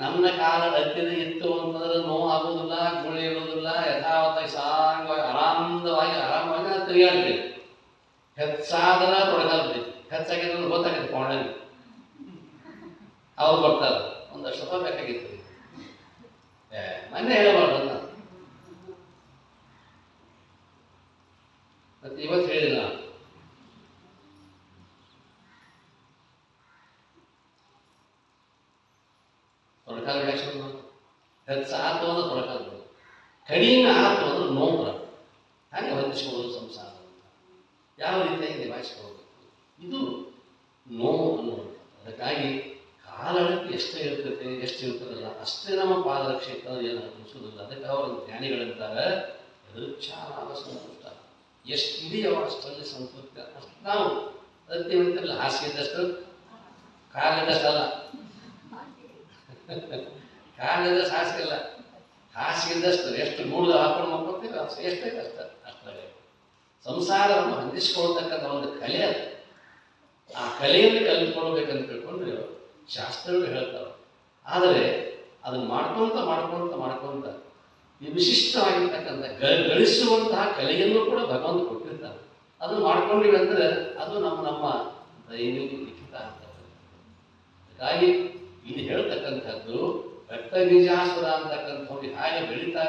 ನಮ್ಮ ಕಾಲ ಹತ್ತಿರ ಇತ್ತು ಅಂತಂದ್ರೆ ನೋವು ಆಗೋದಿಲ್ಲ, ಗುಳಿ ಇರೋದಿಲ್ಲ. ಯಥಾವತ್ತಾಗಿ ಸಾಂಗವಾಗಿ ಆರಾಮವಾಗಿ ತಿರುಗಾಡ್ತೀವಿ. ಹೆಚ್ಚಾದ್ರೆ ತೊಡಗಾಡ್ತೀವಿ, ಹೆಚ್ಚಾಗಿದ್ರೆ ಗೊತ್ತಾಗತ್ತೆ ಕೊಂಡಲ್ಲಿ. ಅವ್ರು ಬರ್ತಾರೆ, ಒಂದಷ್ಟು ರೂಪಾಯಿ ಬೇಕಾಗಿತ್ತು. ಮೊನ್ನೆ ಹೇಳಬಾರ್ದು ನಾನು, ಮತ್ತೆ ಇವತ್ತು ಹೇಳಿಲ್ಲ ನಾನು. ತೊಡಕಾಲ ಬಿಡಾಕ್ಷನ್ ಹೆಚ್ಚು ಆತು ಅಂದ್ರೆ ತೊಡಕಾಲ ಬಿಡೋದು, ಕಡಿಮೆ ಆತು ಅಂದ್ರೆ ನೋವು ಬರೋದು. ಹಾಗೆ ಹೊಂದಿಸ್ಕೊಳ್ಳೋದು ಸಂಸಾರ ಯಾವ ರೀತಿಯಾಗಿ ನಿಭಾಯಿಸ್ಕೊಳ್ಬೇಕು, ಇದು ನೋವು ಅನ್ನೋದು. ಅದಕ್ಕಾಗಿ ಕಾಲಕ್ಕೆ ಎಷ್ಟು ಇರ್ತೈತೆ, ಎಷ್ಟು ಇರ್ತದಲ್ಲ ಅಷ್ಟೇ ನಮ್ಮ ಪಾದರಕ್ಷೆ ಏನು ಅನಿಸೋದಿಲ್ಲ. ಅದಕ್ಕೆ ಅವರು ಜ್ಞಾನಿಗಳಂತಾರೆ ಯದೃಚ್ಛಾನಾದ ಸಂತುಷ್ಟ, ಎಷ್ಟು ಇದೆಯೋ ಅಷ್ಟರಲ್ಲಿ ಸಂತೃಪ್ತಿ. ಅಷ್ಟು ನಾವು ಅದಕ್ಕೆ ಹೇಳ್ತಿರಲ್ಲ, ಹಾಸಿಗೆ ಇದ್ದಷ್ಟು ಕಾಲಿದ್ದಷ್ಟಲ್ಲ, ಕಾಲಿದ್ದಷ್ಟು ಹಾಸಿಗೆ ಅಲ್ಲ, ಹಾಸಿಗೆ ಇದ್ದಷ್ಟು ಎಷ್ಟು ಮೂರು ಹಾಕೊಂಡು ಮಕ್ಕೊಳ್ತೀವಿ ಎಷ್ಟೈತೆ ಅಷ್ಟ ಅಷ್ಟೇ. ಸಂಸಾರವನ್ನು ಹೊಂದಿಸ್ಕೊಳ್ತಕ್ಕಂಥ ಒಂದು ಕಲೆ ಅದು. ಆ ಕಲೆಯನ್ನು ಕಲಿತ್ಕೊಳ್ಬೇಕಂತ ತಿಳ್ಕೊಂಡ್ರೆ ಶಾಸ್ತ್ರಗಳು ಹೇಳ್ತಾರೆ. ಆದರೆ ಅದನ್ನು ಮಾಡ್ಕೊಂತ ಈ ವಿಶಿಷ್ಟವಾಗಿರ್ತಕ್ಕಂಥ ಗಳಿಸುವಂತಹ ಕಲೆಯನ್ನು ಕೂಡ ಭಗವಂತ ಕೊಟ್ಟಿರ್ತಾರೆ. ಅದನ್ನು ಮಾಡ್ಕೊಂಡಿವಿ ಅಂದರೆ ಅದು ನಮ್ಮ ದೈನಿಕ ಲಿಖಿತ ಅಂತ. ಹಾಗಾಗಿ ಇಲ್ಲಿ ಹೇಳ್ತಕ್ಕಂಥದ್ದು ರಕ್ತ ಬೀಜಾಸುರ ಅಂತಕ್ಕಂಥವ್ರು ಹಾಗೆ ಬೆಳೀತಾ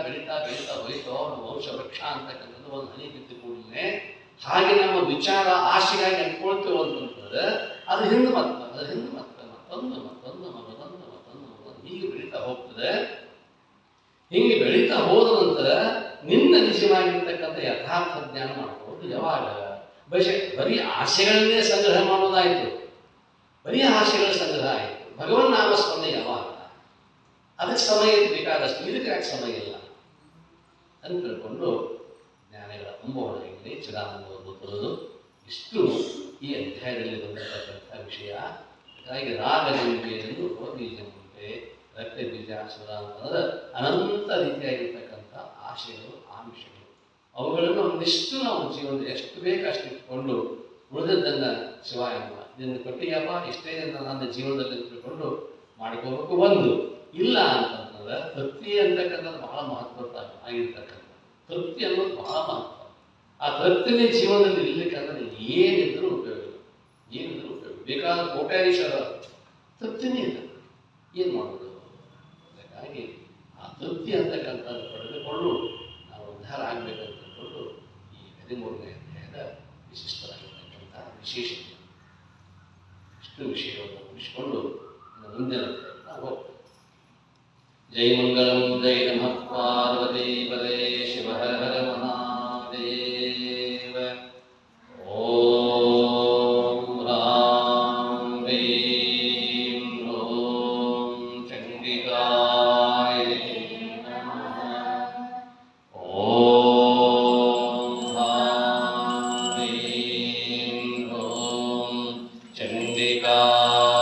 ಹೋಯ್ತೋ ನಮ್ಮ ವಂಶ ವೃಕ್ಷ ಅಂತಕ್ಕಂಥದ್ದು ಒಂದು ಹನಿ ಬಿದ್ದು ಕೂಡಲೇ ಹಾಗೆ ನಮ್ಮ ವಿಚಾರ ಆಶೆಗಾಗಿ ಅನ್ಕೊಳ್ತೇವೆ ಅಂತಂದ್ರೆ ಅದು ಹಿಂದೆ ಮತ್ತೊಂದು ಹೀಗೆ ಬೆಳೀತಾ ಹೋಗ್ತದೆ. ಹೀಗೆ ಬೆಳೀತಾ ಹೋದ ನಂತರ ನಿನ್ನ ನಿಜವಾಗಿರ್ತಕ್ಕಂಥ ಯಥಾರ್ಥ ಜ್ಞಾನ ಮಾಡ್ಬೋದು ಯಾವಾಗ? ಬರೀ ಆಸೆಗಳನ್ನೇ ಸಂಗ್ರಹ ಮಾಡೋದಾಯಿತು, ಬರೀ ಆಸೆಗಳ ಸಂಗ್ರಹ ಆಯಿತು. ಭಗವನ್ ನಾಮಸ್ಮರಣೆ ಯಾವಾಗ? ಅದಕ್ಕೆ ಸಮಯ ಬೇಕಾದಷ್ಟು, ಇದಕ್ಕೆ ಯಾಕೆ ಸಮಯ ಇಲ್ಲ ಅಂತ ತಿಳ್ಕೊಂಡು ಜ್ಞಾನಿಗಳ ಅಂಬವಣೆಯಲ್ಲಿ ಚಿದಾನಂದವನ್ನು ತರೋದು. ಇಷ್ಟು ಈ ಅಧ್ಯಾಯದಲ್ಲಿ ಬಂದಿರತಕ್ಕಂಥ ವಿಷಯ. ಹಾಗಾಗಿ ರಾಗನಿಂಬೆಯನ್ನು ಬೀಜಮುಂಟೆ ರಕ್ತ ಬೀಜಾಸುರ ಅಂತಂದ್ರೆ ಅನಂತ ರೀತಿಯಾಗಿರ್ತಕ್ಕಂಥ ಆಶೆಗಳು, ಆಮಿಷಗಳು, ಅವುಗಳನ್ನು ಒಂದಿಷ್ಟು ನಾವು ಜೀವನದಲ್ಲಿ ಎಷ್ಟು ಬೇಕಷ್ಟು ಇಟ್ಕೊಂಡು ಉಳಿದದ್ದನ್ನು ಶಿವ ಎಂಬ ಇದನ್ನು ಕೊಟ್ಟಿಯಪ್ಪ ಇಷ್ಟೇ ನನ್ನ ಜೀವನದಲ್ಲಿ ತಿಳ್ಕೊಂಡು ಮಾಡ್ಕೋಬೇಕು. ಒಂದು ಇಲ್ಲ ಅಂತಂದ್ರೆ ತೃಪ್ತಿ ಅಂತಕ್ಕಂಥದ್ದು ಬಹಳ ಮಹತ್ವ ಆಗಿರ್ತಕ್ಕಂಥ ತೃಪ್ತಿ ಅನ್ನೋದು ಬಹಳ ಮಹತ್ವ. ಆ ತೃಪ್ತಿನೇ ಜೀವನದಲ್ಲಿ ಇರ್ಲಿಕ್ಕಂದ್ರೆ ಏನಿದ್ರೂ ಉಪಯೋಗ, ಬೇಕಾದ ಕೋಟ್ಯಾಧೀಶ್ವರ ತೃಪ್ತಿನೇ ಇಲ್ಲ, ಏನು ಮಾಡೋದು? ಹಾಗಾಗಿ ಆ ತೃಪ್ತಿ ಅಂತಕ್ಕಂಥದ್ದು ಪಡೆದುಕೊಂಡು ನಾವು ಉದ್ಧಾರ ಆಗಬೇಕಂತ ತಿಳ್ಕೊಂಡು ಈ 13ನೇ ಅಧ್ಯಾಯದ ವಿಶಿಷ್ಟವಾಗಿರ್ತಕ್ಕಂಥ ವಿಶೇಷತೆ ಇಷ್ಟು ವಿಷಯವನ್ನು ಮುಗಿಸಿಕೊಂಡು ಮುಂದಿನ ನಾವು ಹೋಗ್ತೇವೆ. ಜೈ ಮಂಗಳಂ ಜೈ ನಮಃ ಪಾರ್ವತಿ ಪದೇ ಶಿವ ಹರ ಹರ ಮಹಾದೇವ. ಓಂ ರಾಂ ಹ್ರೀಂ ಓಂ ಚಂಡಿಕಾಯ ನಮಃ. ಓಂ ರಾಂ ಹ್ರೀಂ ಓಂ ಚಂಡಿಕಾಯ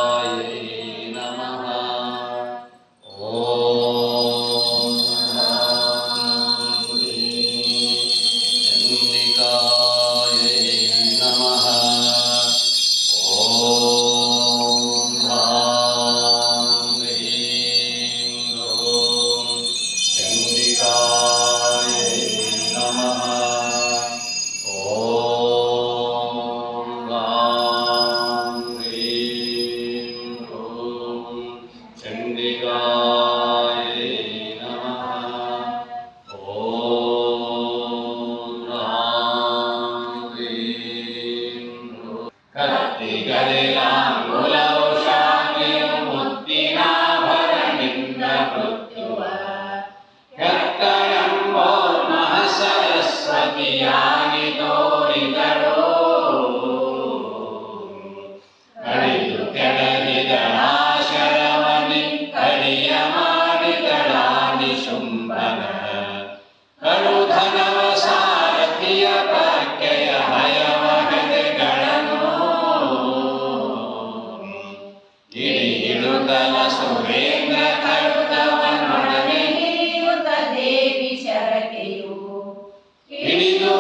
ಹಿಡಿದು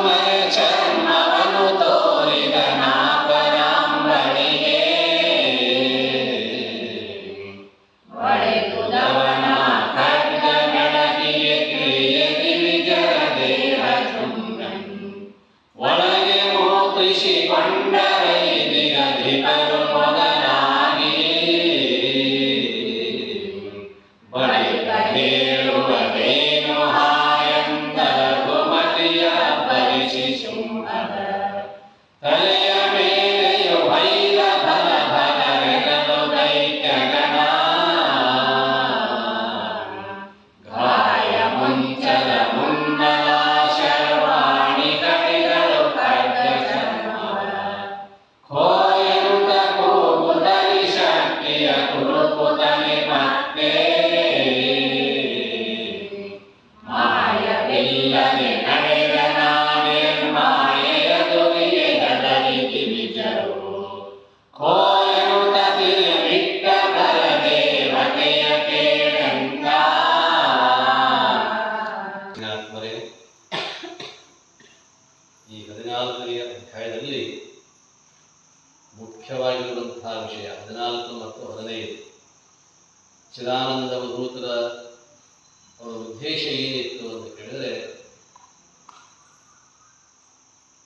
ಇಲ್ಲದೆ ನಡೆದನ ನಿರ್ಮಾಯೆಯ ತುದಿಗೆ ಗದರಿಸಿ ಬಿಜರು ಕೋಯನುತ ತಿರುವಿಟ್ಟ ಪರದೇವತೆಯ ಕೇಳಂತ. ಈ 14ನೇ ಅಧ್ಯಾಯದಲ್ಲಿ ಮುಖ್ಯವಾಗಿರುವಂತಹ ವಿಷಯ 14 ಮತ್ತು 15. ಚಿದಾನಂದ ಅವಧೂತರ ಅವರ ಉದ್ದೇಶ ಏನಿತ್ತು ಅಂತ ಕೇಳಿದರೆ,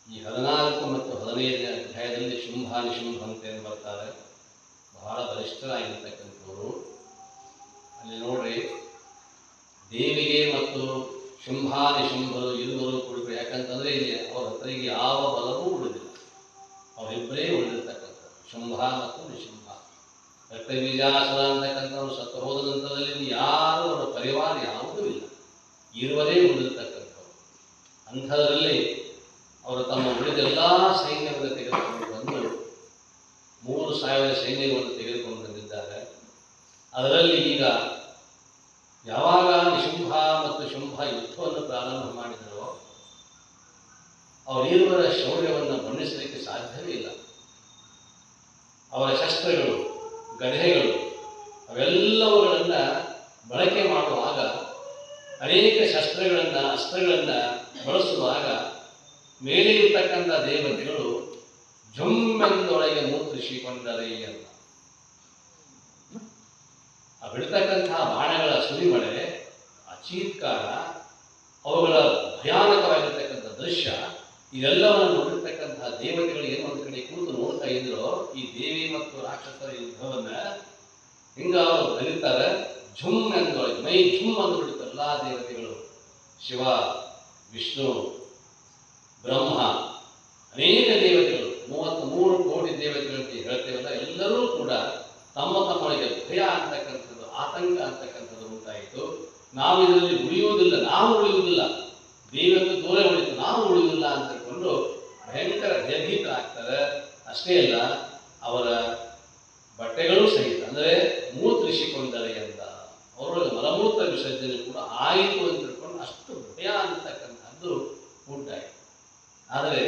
ಈ 14 ಮತ್ತು 15ನೇ ಅಧ್ಯಾಯದಲ್ಲಿ ಶುಂಭ ನಿಶುಂಭ ಅಂತ ಏನು ಬರ್ತಾರೆ, ಬಹಳ ಬಲಿಷ್ಠರಾಗಿರ್ತಕ್ಕಂಥವರು. ಅಲ್ಲಿ ನೋಡ್ರಿ, ದೇವಿಗೆ ಮತ್ತು ಶುಂಭ ನಿಶುಂಭರು ಇರುವರು ಕುಡಿದು, ಯಾಕಂತಂದ್ರೆ ಇಲ್ಲಿ ಅವರ ಹತ್ರ ಈಗ ಯಾವ ಬಲವೂ ಉಳಿದಿಲ್ಲ, ಅವರಿಬ್ಬರೇ ಉಳಿದಿರ್ತಕ್ಕಂಥದ್ದು, ಶುಂಭ ಮತ್ತು ನಿಶುಂಭ. ರಕ್ತಬೀಜಾಸುರ ಅಂತಕ್ಕಂಥವ್ರು ಸತ್ತು ಹೋದ ನಂತರದಲ್ಲಿ ಯಾರು ಅವರ ಪರಿವಾರ ಯಾವುದೂ ಇಲ್ಲ, ಇರುವರೇ ಉಳಿದಿರ್ತಕ್ಕಂಥವ್ರು. ಅಂಥದ್ರಲ್ಲಿ ಅವರು ತಮ್ಮ ಉಳಿದೆಲ್ಲ ಸೈನ್ಯವನ್ನು ತೆಗೆದುಕೊಂಡು ಬಂದು 3,000 ಸೈನ್ಯವನ್ನು ತೆಗೆದುಕೊಂಡು ಬಂದಿದ್ದಾರೆ. ಅದರಲ್ಲಿ ಈಗ ಯಾವಾಗ ನಿಶುಂಭ ಮತ್ತು ಶುಂಭ ಯುದ್ಧವನ್ನು ಪ್ರಾರಂಭ ಮಾಡಿದರೋ ಅವರಿರುವರ ಶೌರ್ಯವನ್ನು ಬಣ್ಣಿಸಲಿಕ್ಕೆ ಸಾಧ್ಯವೇ ಇಲ್ಲ. ಅವರ ಶಸ್ತ್ರಗಳು, ಗದೆಗಳು ಅವೆಲ್ಲವುಗಳನ್ನು ಬಳಕೆ ಮಾಡುವಾಗ, ಅನೇಕ ಶಸ್ತ್ರಗಳನ್ನು ಅಸ್ತ್ರಗಳನ್ನು ಬಳಸುವಾಗ ಮೇಲೆ ಇರ್ತಕ್ಕಂಥ ದೇವತೆಗಳು ಜುಮ್ಮೆಂದೊಳಗೆ ಮೂತ್ರಿಸಿಕೊಂಡರೆ ಅಂತ. ಆ ಬಿಡ್ತಕ್ಕಂತಹ ಬಾಣಗಳ ಸುರಿಮಳೆ, ಆ ಚೀತ್ಕಾರ, ಅವುಗಳ ಭಯಾನಕವಾಗಿರ್ತಕ್ಕಂಥ ದೃಶ್ಯ, ಇದೆಲ್ಲವನ್ನು ನೋಡಿರ್ತಕ್ಕಂತಹ ದೇವತೆಗಳು ಏನು ಒಂದು ಕಡೆ ಕೂತು ನೋಡ್ತಾ ಇದ್ರು, ಈ ದೇವಿ ಮತ್ತು ರಾಕ್ಷಸರ ಯುದ್ಧವನ್ನ ಹಿಂಗ ಅವರು ಕಲಿತಾರೆ. ಝುಮ್ ಎಂದೊಳಗೆ ಮೈ ಝುಮ್ ಅಂದ್ಬಿಡುತ್ತೆ ಎಲ್ಲ ದೇವತೆಗಳು, ಶಿವ, ವಿಷ್ಣು, ಬ್ರಹ್ಮ, ಅನೇಕ ದೇವತೆಗಳು, 33 ಕೋಟಿ ದೇವತೆಗಳಿಗೆ ಹೇಳ್ತೇವಲ್ಲ, ಎಲ್ಲರೂ ಕೂಡ ತಮ್ಮ ತಮ್ಮೊಳಗೆ ಭಯ ಅಂತಕ್ಕಂಥದ್ದು, ಆತಂಕ ಅಂತಕ್ಕಂಥದ್ದು ಉಂಟಾಯಿತು. ನಾವು ಇದರಲ್ಲಿ ಉಳಿಯುವುದಿಲ್ಲ, ನಾವು ಉಳಿಯುವುದಿಲ್ಲ, ದೇವಿಯನ್ನು ದೂರ ಉಳಿತು, ನಾವು ಉಳಿಯುವುದಿಲ್ಲ ಅಂತ ಹೇಳ್ಕೊಂಡು ಭಯಂಕರ ಭಯಭೀತರಾಗ್ತಾರೆ. ಅಷ್ಟೇ ಅಲ್ಲ, ಅವರ ಬಟ್ಟೆಗಳು ಸಹಿತ ಅಂದರೆ ಮೂತ್ರಿಸಿಕೊಂಡರೆ ಅಂತ, ಅವರೊಳಗೆ ಮಲಮೂತ್ರ ವಿಸರ್ಜನೆ ಕೂಡ ಆಯಿತು ಅಂತ ತಿಳ್ಕೊಂಡು ಅಷ್ಟು ಭಯ ಅಂತಕ್ಕಂಥದ್ದು ಉಂಟಾಯಿತು. ಆದರೆ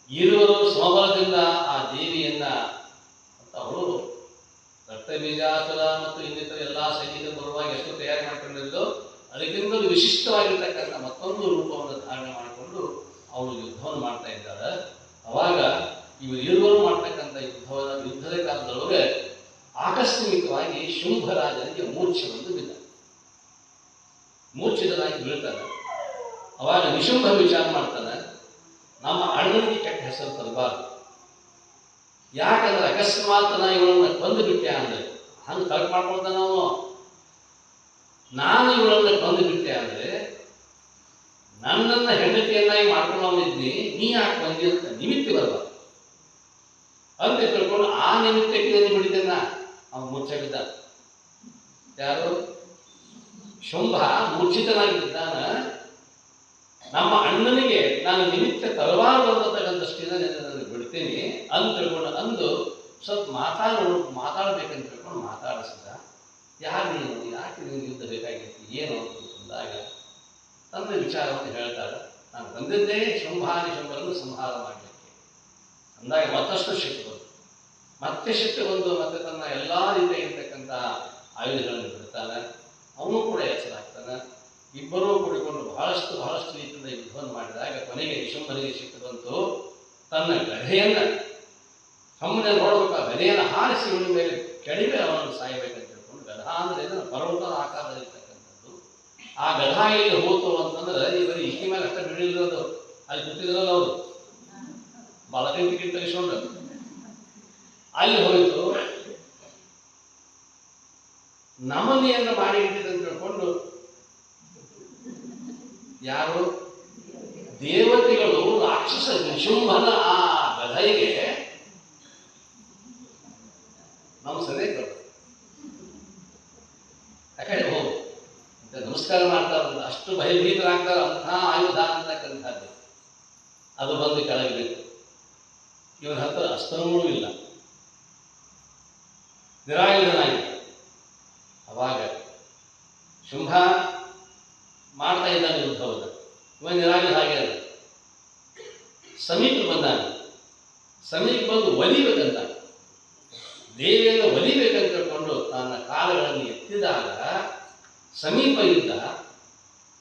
ಇರುವರು ಸಮಬಲದಿಂದ ಆ ದೇವಿಯನ್ನ ಅವರು ರಕ್ತಬೀಜಾಸುರ ಮತ್ತು ಇನ್ನಿತರ ಎಲ್ಲ ಸೈನಿಕರು ಬರುವಾಗ ಎಷ್ಟು ತಯಾರಿ ಮಾಡಿಕೊಂಡಿದ್ದು, ಅದಕ್ಕಿಂತಲೂ ವಿಶಿಷ್ಟವಾಗಿರ್ತಕ್ಕಂಥ ಮತ್ತೊಂದು ರೂಪವನ್ನು ಧಾರಣೆ ಮಾಡಿಕೊಂಡು ಅವರು ಯುದ್ಧವನ್ನು ಮಾಡ್ತಾ ಇದ್ದಾರೆ. ಅವಾಗ ಇವರು ಇರುವರು ಮಾಡ್ತಕ್ಕಂಥ ಯುದ್ಧದ ಕಾಲದೊಳಗೆ ಆಕಸ್ಮಿಕವಾಗಿ ಶುಂಭರಾಜನಿಗೆ ಮೂರ್ಛೆ ಬಂದು ಬಿದ್ದ, ಮೂರ್ಛಿತನಾಗಿ ಬೀಳ್ತಾನೆ. ಅವಾಗ ನಿಶುಂಭ ವಿಚಾರ ಮಾಡ್ತಾನೆ, ನಮ್ಮ ಅಣ್ಣನಿಗೆ ಕೆಟ್ಟ ಹೆಸರು ತರಬಾರ್ದು, ಯಾಕಂದ್ರೆ ಅಕಸ್ಮಾತ್ ಇವಳನ್ನ ಕೊಂದು ಬಿಟ್ಟೆ ಅಂದ್ರೆ, ಹಂಗೆ ತರ್ಕ ಮಾಡ್ಕೊಳ್ತಾನ ನಾವು, ನಾನು ಇವಳನ್ನ ಕೊಂದು ಬಿಟ್ಟೆ ಅಂದ್ರೆ ನನ್ನನ್ನು ಹೆಂಡತಿಯನ್ನಾಗಿ ಮಾಡ್ಕೊಳ್ಳೋನಿದ್ನಿ, ನೀ ಯಾಕೆ ಬಂದಿ ಅಂತ ನಿಮಿತ್ತಿ ಬರಬಾರ್ದು ಅಂತ ತಿಳ್ಕೊಂಡು ಆ ನಿಮಿತ್ತಕ್ಕೆ ನಾನು ಬಿಡಿತೇನ. ಅವನು ಮುಚ್ಚಿದ್ದ, ಯಾರು ಶುಂಭ ಮೂರ್ಛಿತನಾಗಿದ್ದಾನ, ನಮ್ಮ ಅಣ್ಣನಿಗೆ ನಾನು ನಿಮಿತ್ತ ತರಬಾರದು ಅನ್ನತಕ್ಕಂಥ ದೃಷ್ಟಿಯಿಂದ ನಾನು ಬಿಡ್ತೀನಿ ಅಂತ ತಿಳ್ಕೊಂಡು ಅಂದು ಸ್ವಲ್ಪ ಮಾತಾಡ್ಬೇಕಂತ ತಿಳ್ಕೊಂಡು ಮಾತಾಡಿಸಿದ. ಯಾರು ನೀನು, ಯಾಕೆ ನೀವು ಯುದ್ಧ ಬೇಕಾಗಿತ್ತು, ಏನು ಅಂತಂದಾಗ ತನ್ನ ವಿಚಾರವನ್ನು ಹೇಳ್ತಾಳೆ. ನಾನು ಬಂದಿದ್ದೇ ಶುಂಭರನ್ನು ಸಂಹಾರ ಮಾಡಲಿಕ್ಕೆ ಅಂದಾಗ ಮತ್ತಷ್ಟು ಶಿಟ್ಟು ಬಂತು, ಮತ್ತೆ ಶಿಟ್ಟು ಬಂದು ಮತ್ತೆ ತನ್ನ ಎಲ್ಲ ರೀತಿಯ ಇರ್ತಕ್ಕಂಥ ಆಯುಧಗಳನ್ನು ಬಿಡ್ತಾನೆ. ಅವನು ಕೂಡ ಎಚ್ಚರಾಗ್ತಾನೆ. ಇಬ್ಬರೂ ಕೂಡಿಕೊಂಡು ಬಹಳಷ್ಟು ರೀತಿಯಿಂದ ಯುದ್ಧವನ್ನು ಮಾಡಿದಾಗ ಕೊನೆಗೆ ನಿಶುಂಭನಿಗೆ ಸಿಟ್ಟು ಬಂತು. ತನ್ನ ಗದೆಯನ್ನು ಸುಮ್ಮನೆ ನೋಡ್ಬೇಕು, ಆ ಗದೆಯನ್ನು ಹಾರಿಸಿ ಇವನ ಮೇಲೆ ಕೆಳಗೆ ಅವನನ್ನು ಸಾಯಬೇಕಂತ ಹೇಳ್ಕೊಂಡು, ಗದಾ ಅಂದರೆ ಪರ್ವತದ ಆಕಾರದಲ್ಲಿರ್ತಕ್ಕಂಥದ್ದು. ಆ ಗದಾ ಎಲ್ಲಿ ಹೋತು ಅಂತಂದ್ರೆ ಇವರಿಗೆ ಇಕ್ಕಿ ಮೇಲೆ ಅಷ್ಟೇ ಬಿಡಿರೋದು, ಅಲ್ಲಿ ಕೂತಿದ್ರಲ್ಲ ಅವರು ಬಾಲಕಂಟಿಗೆ ತೆಗೆಸ್ಕೊಂಡು ಅಲ್ಲಿ ಹೋಯಿತು. ನಮನಿಯನ್ನು ಮಾಡಿ ಇಟ್ಟಿದೆ ಅಂತ ಹೇಳ್ಕೊಂಡು ಯಾರು ದೇವತೆಗಳು ರಾಕ್ಷಸ ನಿಶುಂಭನ ಆ ಗದೆಗೆ ನಮ್ಮ ಸದೇಕರು ಯಾಕಡೆ ಹೋಗು ನಮಸ್ಕಾರ ಮಾಡ್ತಾರಲ್ಲ, ಅಷ್ಟು ಭಯಭೀತರಾಗ್ತಾರೆ. ಅಂಥ ಆಯುಧ ಅಂತಕ್ಕಂಥದ್ದು ಅದು ಬಂದು ಕೆಳಗೆ ಬಿತ್ತು. ಇವನ ಹತ್ರ ಅಸ್ತ್ರವೂ ಇಲ್ಲ, ನಿರಾಯುಧನಾಗಿದ್ದ. ಅವಾಗ ಶುಂಭ ಮಾಡ್ತಾ ಇದ್ದಾನೆ ಯುದ್ಧವನ್ನು. ಇವನಿರಾಗಲಿ ಹಾಗೆ ಅಲ್ಲ. ಸಮೀಪ ಬಂದಾನ, ಸಮೀಪ ಬಂದು ಒಲಿಬೇಕಂತ, ದೇವಿಯನ್ನು ಒಲಿಬೇಕಂತ ತಿಳ್ಕೊಂಡು ತನ್ನ ಕಾಲಗಳನ್ನು ಎತ್ತಿದಾಗ ಸಮೀಪ ಇದ್ದ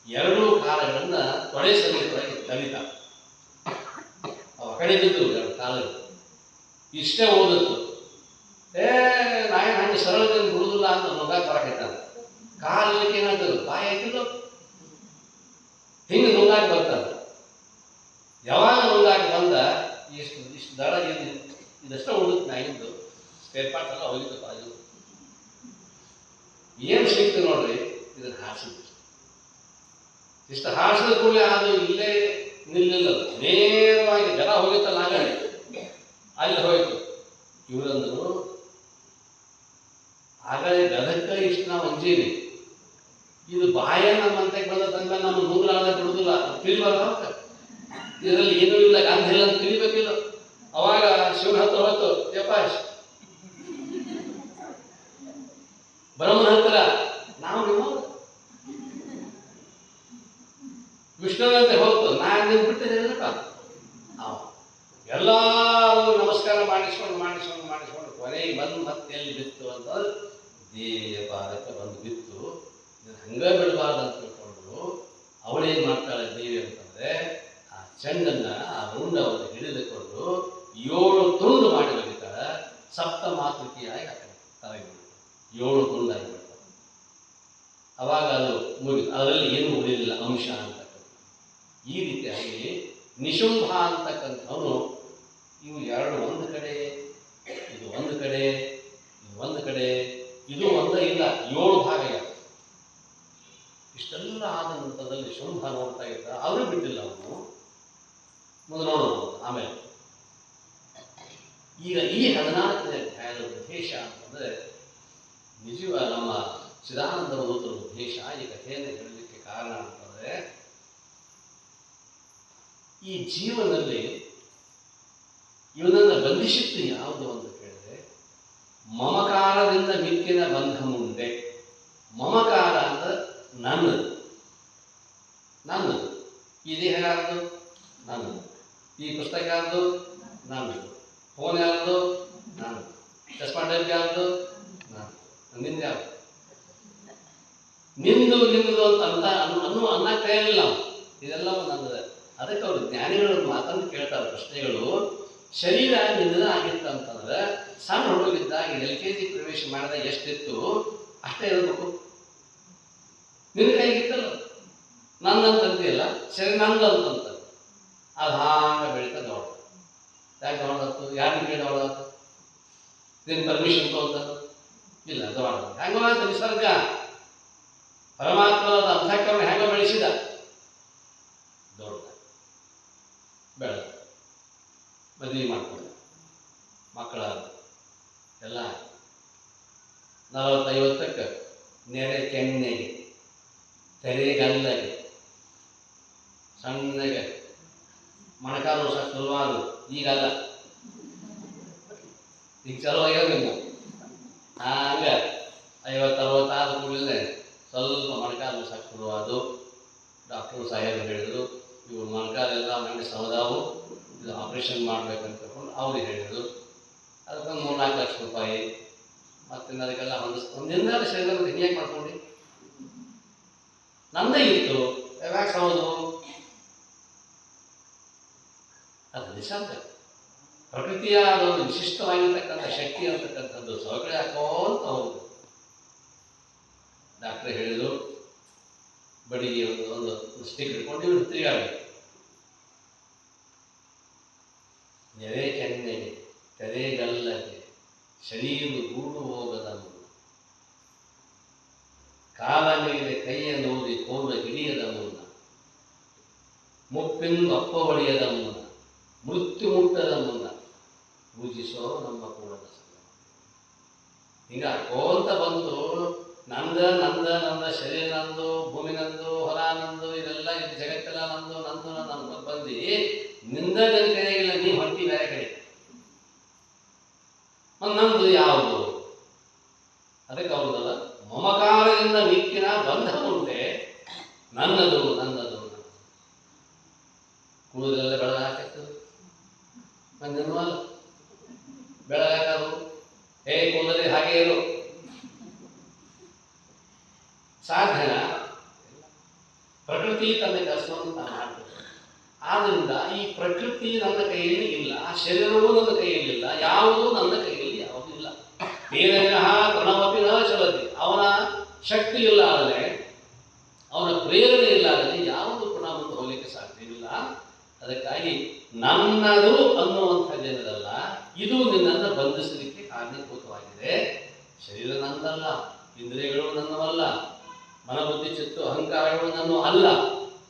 ಎರಡೂ ಕಾಲಗಳನ್ನು ತೊಡೆ ಸಮೀಪವಾಗಿ ತಳಿತ. ಅವ ಕಡೆ ಬಿದ್ದು ಎರಡು ಕಾಲಗಳು ಇಷ್ಟೇ ಓದತ್ತು. ನಾಯನ ಹಂಗೆ ಸರಳದಲ್ಲಿ ಬಿಡುದಿಲ್ಲ ಅಂತ ನುಗ್ಗಾಕ ಬರಕೈತಾನ. ಕಾಲಕ್ಕೆ ಏನಾಗ್ತದೆ, ಬಾಯಿ ಹಾಕಿದ್ದು ಹಿಂಗೆ ನುಗ್ಗಾಕ ಬರ್ತಾನ. ಯಾವಾಗ ನುಗ್ಗಾಕ ಬಂದ ಇಷ್ಟು ದಳ ಇದಷ್ಟ ಉಳಿದು ನಾಯಿದ್ದು ಸ್ಪೇರ್ ಪಾರ್ಟ್ ಎಲ್ಲ ಹೋಗಿತ್ತು. ಬಾಜು ಏನು ಸಿಕ್ತು ನೋಡ್ರಿ, ಇದನ್ನು ಹಾರಿಸಿದ್ರು. ಇಷ್ಟು ಹಾರಿಸಿದ ಕೂಡಲೇ ಅದು ಇಲ್ಲೇ ನಿಲ್ಲಿಲ್ಲ, ನೇರವಾಗಿ ಜನ ಹೋಗಿತ್ತಲ್ಲ ಆಗಲೇ ಅಲ್ಲಿ ಹೋಯ್ತು. ಇವರಂದರು ಆಗಲೇ ಗದಕ್ಕ ಇಷ್ಟು ನಾವು ಅಂಜೀವಿ, ಇದು ಬಾಯ ನಮ್ಮ ಅಂತಕ್ಕೆ ಬಂದ ತಂದ್ಮೇಲೆ ನಮ್ಮ ಮುಂಗ್ಲಾದ ಬಿಡುದಿಲ್ಲ, ತಿಳಿಬಾರ್ದ. ಇದರಲ್ಲಿ ಏನೂ ಇಲ್ಲ, ಗಾಂಧಿ ಇಲ್ಲ ಅಂತ ತಿಳಿಬೇಕಿಲ್ಲ. ಅವಾಗ ಶಿವನ ಹತ್ರ ಹೋಯ್ತು, ಯಪಾಶ್ ಬ್ರಹ್ಮನ ಹತ್ರ ನಾವು ನಿಮ್ಮ ವಿಷ್ಣುವಂತೆ ಹೋಗ್ತು. ನಾನು ಬಿಟ್ಟಿದ್ದೇನಪ್ಪ. ಎಲ್ಲರೂ ನಮಸ್ಕಾರ ಮಾಡಿಸ್ಕೊಂಡು ಕೊನೆಗೆ ಬಂದು ಮತ್ತೆ ಎಲ್ಲಿ ಬಿತ್ತು ಅಂತಂದ್ರೆ ದೇವಿಯ ಪಾದಕ್ಕೆ ಬಂದು ಬಿತ್ತು. ಇದನ್ನು ಹಂಗ ಬಿಡಬಾರ್ದು ಅಂತ ತಿಳ್ಕೊಂಡು ಅವಳೇನು ಮಾಡ್ತಾಳೆ ದೇವಿ ಅಂತಂದ್ರೆ, ಆ ಚೆಂಡನ್ನ ಆ ರುಂಡವನ್ನು ಹಿಡಿದುಕೊಂಡು 7 ತುಂಡು ಮಾಡಿ ಬರೀತಾಳೆ. ಸಪ್ತ ಮಾತೃಕೆಯಾಗಿ ತಲೆಗೆ 7 ತುಂಡಾಗಿ ಬಿಡ್ತಾಳೆ. ಅವಾಗ ಅದು ಮುಗಿದು, ಅದರಲ್ಲಿ ಏನು ಉಳಿಲಿಲ್ಲ ಅಂಶ ಅಂತಕ್ಕಂಥ. ಈ ರೀತಿಯಾಗಿ ನಿಶುಂಭ ಅಂತಕ್ಕಂಥವನು ಇವು ಎರಡು ಒಂದು ಕಡೆ, ಇದು ಒಂದು ಕಡೆ, ಇದು ಒಂದು ಕಡೆ, ಇದು ಒಂದೇ ಇಲ್ಲ, 7 ಭಾಗ ಇದೆ. ಇಷ್ಟೆಲ್ಲ ಆದ ನಂತರದಲ್ಲಿ ಶುಂಭ ನೋಡ್ತಾ ಇದ್ದ, ಆದರೂ ಬಿಟ್ಟಿಲ್ಲ ಅವನು. ಮುಂದೆ ನೋಡೋದು ಆಮೇಲೆ. ಈಗ ಈ 14ನೇ ಅಧ್ಯಾಯದ ಉದ್ದೇಶ ಅಂತಂದರೆ, ನಿಜವಾಗ ನಮ್ಮ ಚಿದಾನಂದ ಭಗವತರ ಉದ್ದೇಶ ಈ ಕಥೆಯನ್ನು ಹೇಳಲಿಕ್ಕೆ ಕಾರಣ ಅಂತಂದರೆ, ಈ ಜೀವನದಲ್ಲಿ ಇವನನ್ನು ಬಂಧಿಸಿತ್ತು ಯಾವುದು ಅಂತ ಕೇಳಿದ್ರೆ, ಮಮಕಾರದಿಂದ ಮಿಕ್ಕಿನ ಬಂಧ ಮುಂದೆ. ಮಮಕಾರ ಅಂದ್ರೆ ನನ್ನದು, ಈ ದೇಹ ಯಾರ್ದು ನನ್ನದು, ಈ ಪುಸ್ತಕ ಯಾರ್ದು ನನ್ನದು, ಫೋನ್ ಯಾರ್ದು ನನ್ನದು, ಚಸ್ಮಾ ಟೈಪ್ ಯಾರ್ದು ನನ್ನದು, ನಿಂದು ಯಾರ್ದು, ನಿಂದು ಅಂತ ಅನ್ನ ಕೈಯಲ್ಲ ನಾವು, ಇದೆಲ್ಲವೂ ನನ್ನದು. ಅದಕ್ಕೆ ಅವರು ಜ್ಞಾನಿಗಳು ಮಾತನ್ನು ಕೇಳ್ತಾರೆ, ಪ್ರಶ್ನೆಗಳು. ಶರೀರ ನಿನ್ನದ ಆಗಿತ್ತು ಅಂತಂದ್ರೆ, ಸಣ್ಣ ಹುಡುಗಿದ್ದಾಗ LKG ಪ್ರವೇಶ ಮಾಡಿದಾಗ ಎಷ್ಟಿತ್ತು ಅಷ್ಟೇ ಇರಬೇಕು. ನಿನ್ನ ಕೈಗಿತ್ತಲ್ಲ, ನಂದಂತಿಲ್ಲ, ಶರೀರ ನಂದು ಅಂತಂತ ಅದು ಹಾಗೆ ಬೆಳೀತಾ ದೊಡ್ಡ. ಯಾಕೆ ದೊಡ್ಡದಾಯ್ತು? ಯಾರನ್ನ ಕೇಳಿ ದೊಡ್ಡದಾಯ್ತು? ನಿನ್ನ ಪರ್ಮಿಷನ್ ತಗೊಂತ ಇಲ್ಲ, ದೊಡ್ಡ ಹೆಂಗ ನಿಸರ್ಗ ಪರಮಾತ್ಮನ ಅಂತಃಕರಣ ಹೆಂಗ ಬೆಳೆಸಿದ, ದೊಡ್ಡ ಬೆಳೆದ. ಮದುವೆ ಮಾಡ್ಕೊಂಡ, ಮಕ್ಕಳ ಎಲ್ಲ 40-50ಕ್ಕೆ ನೆರೆ ಕೆನ್ನೆಗೆ, ತೆರೆಗಲ್ಲಗೆ, ಸಣ್ಣಗೆ ಮೊಣಕಾಲು ಸಹ ಶುರುವಾದು. ಈಗಲ್ಲ, ಈಗ ಚಲೋ ಆಗ್ಯಾವ ನಿಮ್ಮ. ಹಂಗೆ 50-60 ಆದ ಕೂಡಲೇ ಸ್ವಲ್ಪ ಮೊಣಕಾಲು ಸಹ ಶುರುವಾದು. ಡಾಕ್ಟರ್ ಸಾಹೇಬರು ಹೇಳಿದರು, ಇವು ಮೊಣಕಾಲೆಲ್ಲ ಮಂಡೆ ಸೌದಾವು, ಇದು ಆಪ್ರೇಷನ್ ಮಾಡ್ಬೇಕಂತ ತಿಳ್ಕೊಂಡು ಅವ್ರಿಗೆ ಹೇಳಿದರು. ಅದಕ್ಕೊಂದು 3-4 ಲಕ್ಷ ರೂಪಾಯಿ. ಮತ್ತು ಅದಕ್ಕೆಲ್ಲ ಒಂದಿಂದ ಶರೀರ ಹಿಂಗೆ ಮಾಡ್ಕೊಂಡು ನಮ್ಮದೇ ಇತ್ತು. ಯಾಕೆ ಹೌದು? ಅದು ನಿಸರ್ಗ, ಪ್ರಕೃತಿಯ ಅದೊಂದು ವಿಶಿಷ್ಟವಾಗಿರ್ತಕ್ಕಂಥ ಶಕ್ತಿ ಅಂತಕ್ಕಂಥದ್ದು ಸವಕಳಿ ಹಾಕೋಂತ ಹೌದು. ಡಾಕ್ಟ್ರ್ ಹೇಳಿದರು, ಬಡಿಗೆ ಒಂದು ಸ್ಟಿಕ್ ಹಿಡ್ಕೊಂಡು ಇವ್ರು ತಿರುಗಾಡಬೇಕು. ನೆರೆ ಕೆನ್ನೆಗೆ, ತೆರೆಗಲ್ಲಗೆ, ಶರೀರ ಗೂಡು ಹೋಗದ ಮುನ್ನ, ಕಾಲ ಮೇಲೆ ಕೈಯ ನೋಡಿ ಕೋಲ ಹಿಡಿಯದ ಮುನ್ನ, ಮುಪ್ಪಿಂದು ಅಪ್ಪ ಹೊಡೆಯದ ಮುನ್ನ, ಮೃತ್ಯು ಮುಟ್ಟದ ಮುನ್ನ ಪೂಜಿಸೋ ನಮ್ಮ ಕೂಡದ ಸಂಗ. ಹಿಂಗ ಕೋಂತ ಬಂತು. ನಂದ ಶರೀರ ನಂದು, ಭೂಮಿ ನಂದು, ಹೊಲ ನಂದು, ಇದೆಲ್ಲ ಇದು ಜಗತ್ತೆಲ್ಲ ನಂದು ನಂದು ಬಂದು ನಿಂದ ನನ್ನ ಕಡೆಗಿಲ್ಲ, ನೀ ಹೊಂಟಿ ಬೇರೆ ಕಡೆ. ನಮ್ದು ಯಾವುದು? ಅದಕ್ಕೆ ಅವ್ರದಲ್ಲ, ಮಮಕಾರದಿಂದ ಮಿಕ್ಕಿನ ಬಂಧ ಉಂಟೆ, ನನ್ನದು. ಉಳಿದ್ರೆಲ್ಲ ಬೆಳಗಾಕತ್ತದ ನಂಗನ್ವಲ್ಲ ಬೆಳಗಾಕದು ಹೇ ಕೂದಲೇ ಹಾಗೆ ಇರು ಸಾಧ್ಯನಾ? ಪ್ರಕೃತಿ ತನ್ನ ಕೆಲಸವನ್ನು ತಾನು ಮಾಡ್ತದೆ. ಆದ್ದರಿಂದ ಈ ಪ್ರಕೃತಿ ನನ್ನ ಕೈಯಲ್ಲಿ ಇಲ್ಲ, ಶರೀರವೂ ನನ್ನ ಕೈಯಲ್ಲಿ ಇಲ್ಲ, ಯಾವುದೂ ನನ್ನ ಕೈಯಲ್ಲಿ ಯಾವುದೂ ಇಲ್ಲ. ತೇನಃ ಪ್ರಣವಪಿ ನ ಚಲತಿ, ಅವನ ಶಕ್ತಿ ಇಲ್ಲ ಆದರೆ, ಅವನ ಪ್ರೇರಣೆ ಇಲ್ಲ ಆದರೆ ಯಾವುದು ಕೂಡ ಮುಂದೆ ಹೋಗಲಿಕ್ಕೆ ಸಾಧ್ಯವಿಲ್ಲ. ಅದಕ್ಕಾಗಿ ನನ್ನದು ಅನ್ನುವಂಥದ್ದೇನದಲ್ಲ, ಇದು ನಿನ್ನನ್ನು ಬಂಧಿಸಲಿಕ್ಕೆ ಕಾರಣೀಭೂತವಾಗಿದೆ. ಶರೀರ ನನ್ನಲ್ಲ, ಇಂದ್ರಿಯಗಳು ನನ್ನವಲ್ಲ, ಮನಬುದ್ಧಿ ಚಿತ್ತು ಅಹಂಕಾರಗಳು ನನ್ನ ಅಲ್ಲ.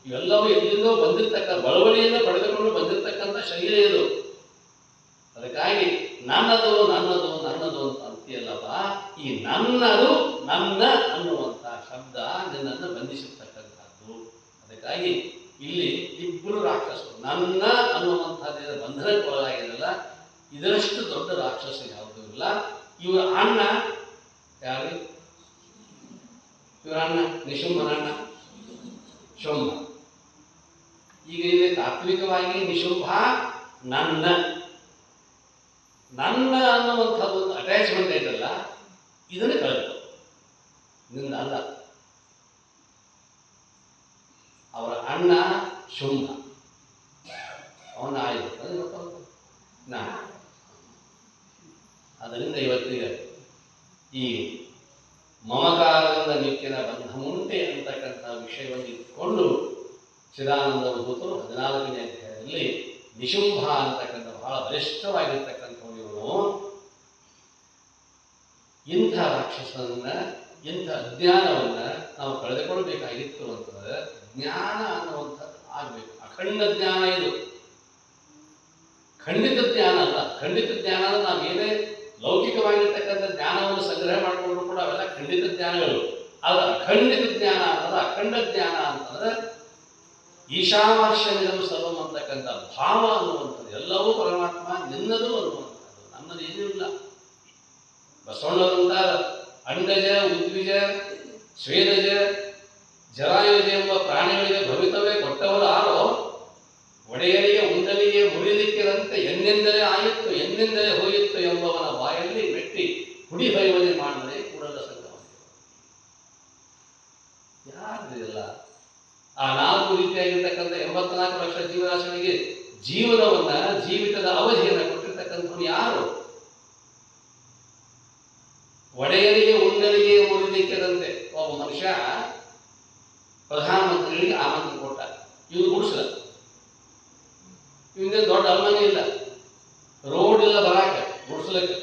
ಇವೆಲ್ಲವೂ ಎಲ್ಲಿಂದೋ ಬಂದಿರತಕ್ಕ ಬಳವಳಿಯನ್ನು ಪಡೆದುಕೊಂಡು ಬಂದಿರತಕ್ಕಂಥ ಶರೀರ ಇದು. ಅದಕ್ಕಾಗಿ ನನ್ನದು ನನ್ನದು ನನ್ನದು ಅಂತ ಅಂತೀಯಲ್ಲವ, ಈ ನನ್ನದು ನನ್ನ ಅನ್ನುವಂಥ ಶಬ್ದ ನಿನ್ನನ್ನು ಬಂಧಿಸಿರ್ತಕ್ಕಂಥದ್ದು. ಅದಕ್ಕಾಗಿ ಇಲ್ಲಿ ಇಬ್ಬರು ರಾಕ್ಷಸರು, ನನ್ನ ಅನ್ನುವಂಥದ್ದು ಬಂಧನಕ್ಕೆ ಒಳಗಾಗಿದೆಯಲ್ಲ, ಇದರಷ್ಟು ದೊಡ್ಡ ರಾಕ್ಷಸ ಯಾವುದೂ ಇಲ್ಲ. ಇವರ ಅಣ್ಣ ಯಾರು? ಇವರ ಅಣ್ಣ ನಿಶುಂಭನ ಅಣ್ಣ ಶುಂಭ. ಈಗ ಇಲ್ಲಿ ತಾತ್ವಿಕವಾಗಿ ನಿಶುಂಭ ನನ್ನ ನನ್ನ ಅನ್ನುವಂಥದ್ದು ಒಂದು ಅಟ್ಯಾಚ್ಮೆಂಟ್ ಐತಲ್ಲ, ಇದನ್ನೇ ಕಳೆದು ನಿಂದ ಅಲ್ಲ. ಅವರ ಅಣ್ಣ ಶುಂಭ, ಅವನ ಆಯ್ತು ನಾ. ಅದರಿಂದ ಇವತ್ತಿಗೆ ಈ ಮಮಕಾರದಿಂದ ಮಿಕ್ಕಿನ ಬಂಧ ಮುಂಟೆ ಅಂತಕ್ಕಂಥ ವಿಷಯವನ್ನು ಇಟ್ಕೊಂಡು ಚಿದಾನಂದ ಭೂತರು 14ನೇ ಅಧ್ಯಾಯದಲ್ಲಿ ನಿಶುಂಭ ಅಂತಕ್ಕಂಥ ಬಹಳ ಬಲಿಷ್ಠವಾಗಿರ್ತಕ್ಕಂಥವನು ಇವನು. ಇಂಥ ರಾಕ್ಷಸನ್ನ, ಇಂಥ ಅಜ್ಞಾನವನ್ನು ನಾವು ಕಳೆದುಕೊಳ್ಬೇಕಾಗಿತ್ತು ಅಂತಂದ್ರೆ ಜ್ಞಾನ ಅನ್ನುವಂಥದ್ದು ಆಗಬೇಕು. ಅಖಂಡ ಜ್ಞಾನ ಇದು, ಖಂಡಿತ ಜ್ಞಾನ ಅಲ್ಲ. ಖಂಡಿತ ಜ್ಞಾನ ಅಂದ್ರೆ ನಾವೇನೇ ಲೌಕಿಕವಾಗಿರ್ತಕ್ಕಂಥ ಜ್ಞಾನವನ್ನು ಸಂಗ್ರಹ ಮಾಡಿಕೊಂಡ್ರು ಕೂಡ ಅವೆಲ್ಲ ಖಂಡಿತ ಜ್ಞಾನಗಳು. ಆದ್ರೆ ಅಖಂಡಿತ ಜ್ಞಾನ ಅಂತಂದ್ರೆ, ಅಖಂಡ ಜ್ಞಾನ ಅಂತಂದ್ರೆ ಈಶಾವಾಸ್ಯಮಿದಂ ಸರ್ವಂ ಅಂತಕ್ಕಂಥ ಭಾವ ಅನ್ನುವಂಥದ್ದು, ಎಲ್ಲವೂ ಪರಮಾತ್ಮ ನಿನ್ನದು ಅನ್ನುವಂಥದ್ದು, ನನ್ನದೇನೂ ಇಲ್ಲ. ಬಸವಣ್ಣವಂತ ಅಂಡಜ ಉದ್ವಿಜ ಸ್ವೇದಜ ಜರಾಯುಜ ಎಂಬ ಪ್ರಾಣಿಗಳಿಗೆ ಭವಿತವೇ ಕೊಟ್ಟವರು ಆರೋ, ಒಡೆಯರಿಗೆ ಉಂಡಲಿಗೆ ಮುರಿಲಿಕ್ಕಿರಂತೆ ಎನ್ನೆಂದರೆ ಆಯಿತು ಎನ್ನೆಂದರೆ ಹೋಯಿತು ಎಂಬವನ ಬಾಯಲ್ಲಿ ಮೆಟ್ಟಿ ಹುಡಿ ಭಯವನೆ ಮಾಡಿದರೆ ಕೂಡಲ ಸಂಗಮ. ಯಾರಿಲ್ಲ ಆ 4 ರೀತಿಯಾಗಿರ್ತಕ್ಕಂಥ 84 ಲಕ್ಷ ಜೀವರಾಶಿಗಳಿಗೆ ಜೀವನವನ್ನ, ಜೀವಿತದ ಅವಧಿಯನ್ನು ಕೊಟ್ಟಿರ್ತಕ್ಕಂಥವ್ರು ಯಾರು? ಒಡೆಯರಿಗೆ ಉಂಡಲಿಗೆ ಮುರಿಲಿಕ್ಕಿರಂತೆ ಒಬ್ಬ ಮನುಷ್ಯ ಪ್ರಧಾನಮಂತ್ರಿಗಳಿಗೆ ಆಮಂತ್ರಣ ಕೊಟ್ಟ. ಇವ್ರು ಗುಡಿಸಲ, ಇವಂದೇ ದೊಡ್ಡ ಅಲ್ಮನೆ ಇಲ್ಲ, ರೋಡ್ ಇಲ್ಲ ಬರಾಕ ಗುಡಿಸಲಕ್ಕೆ.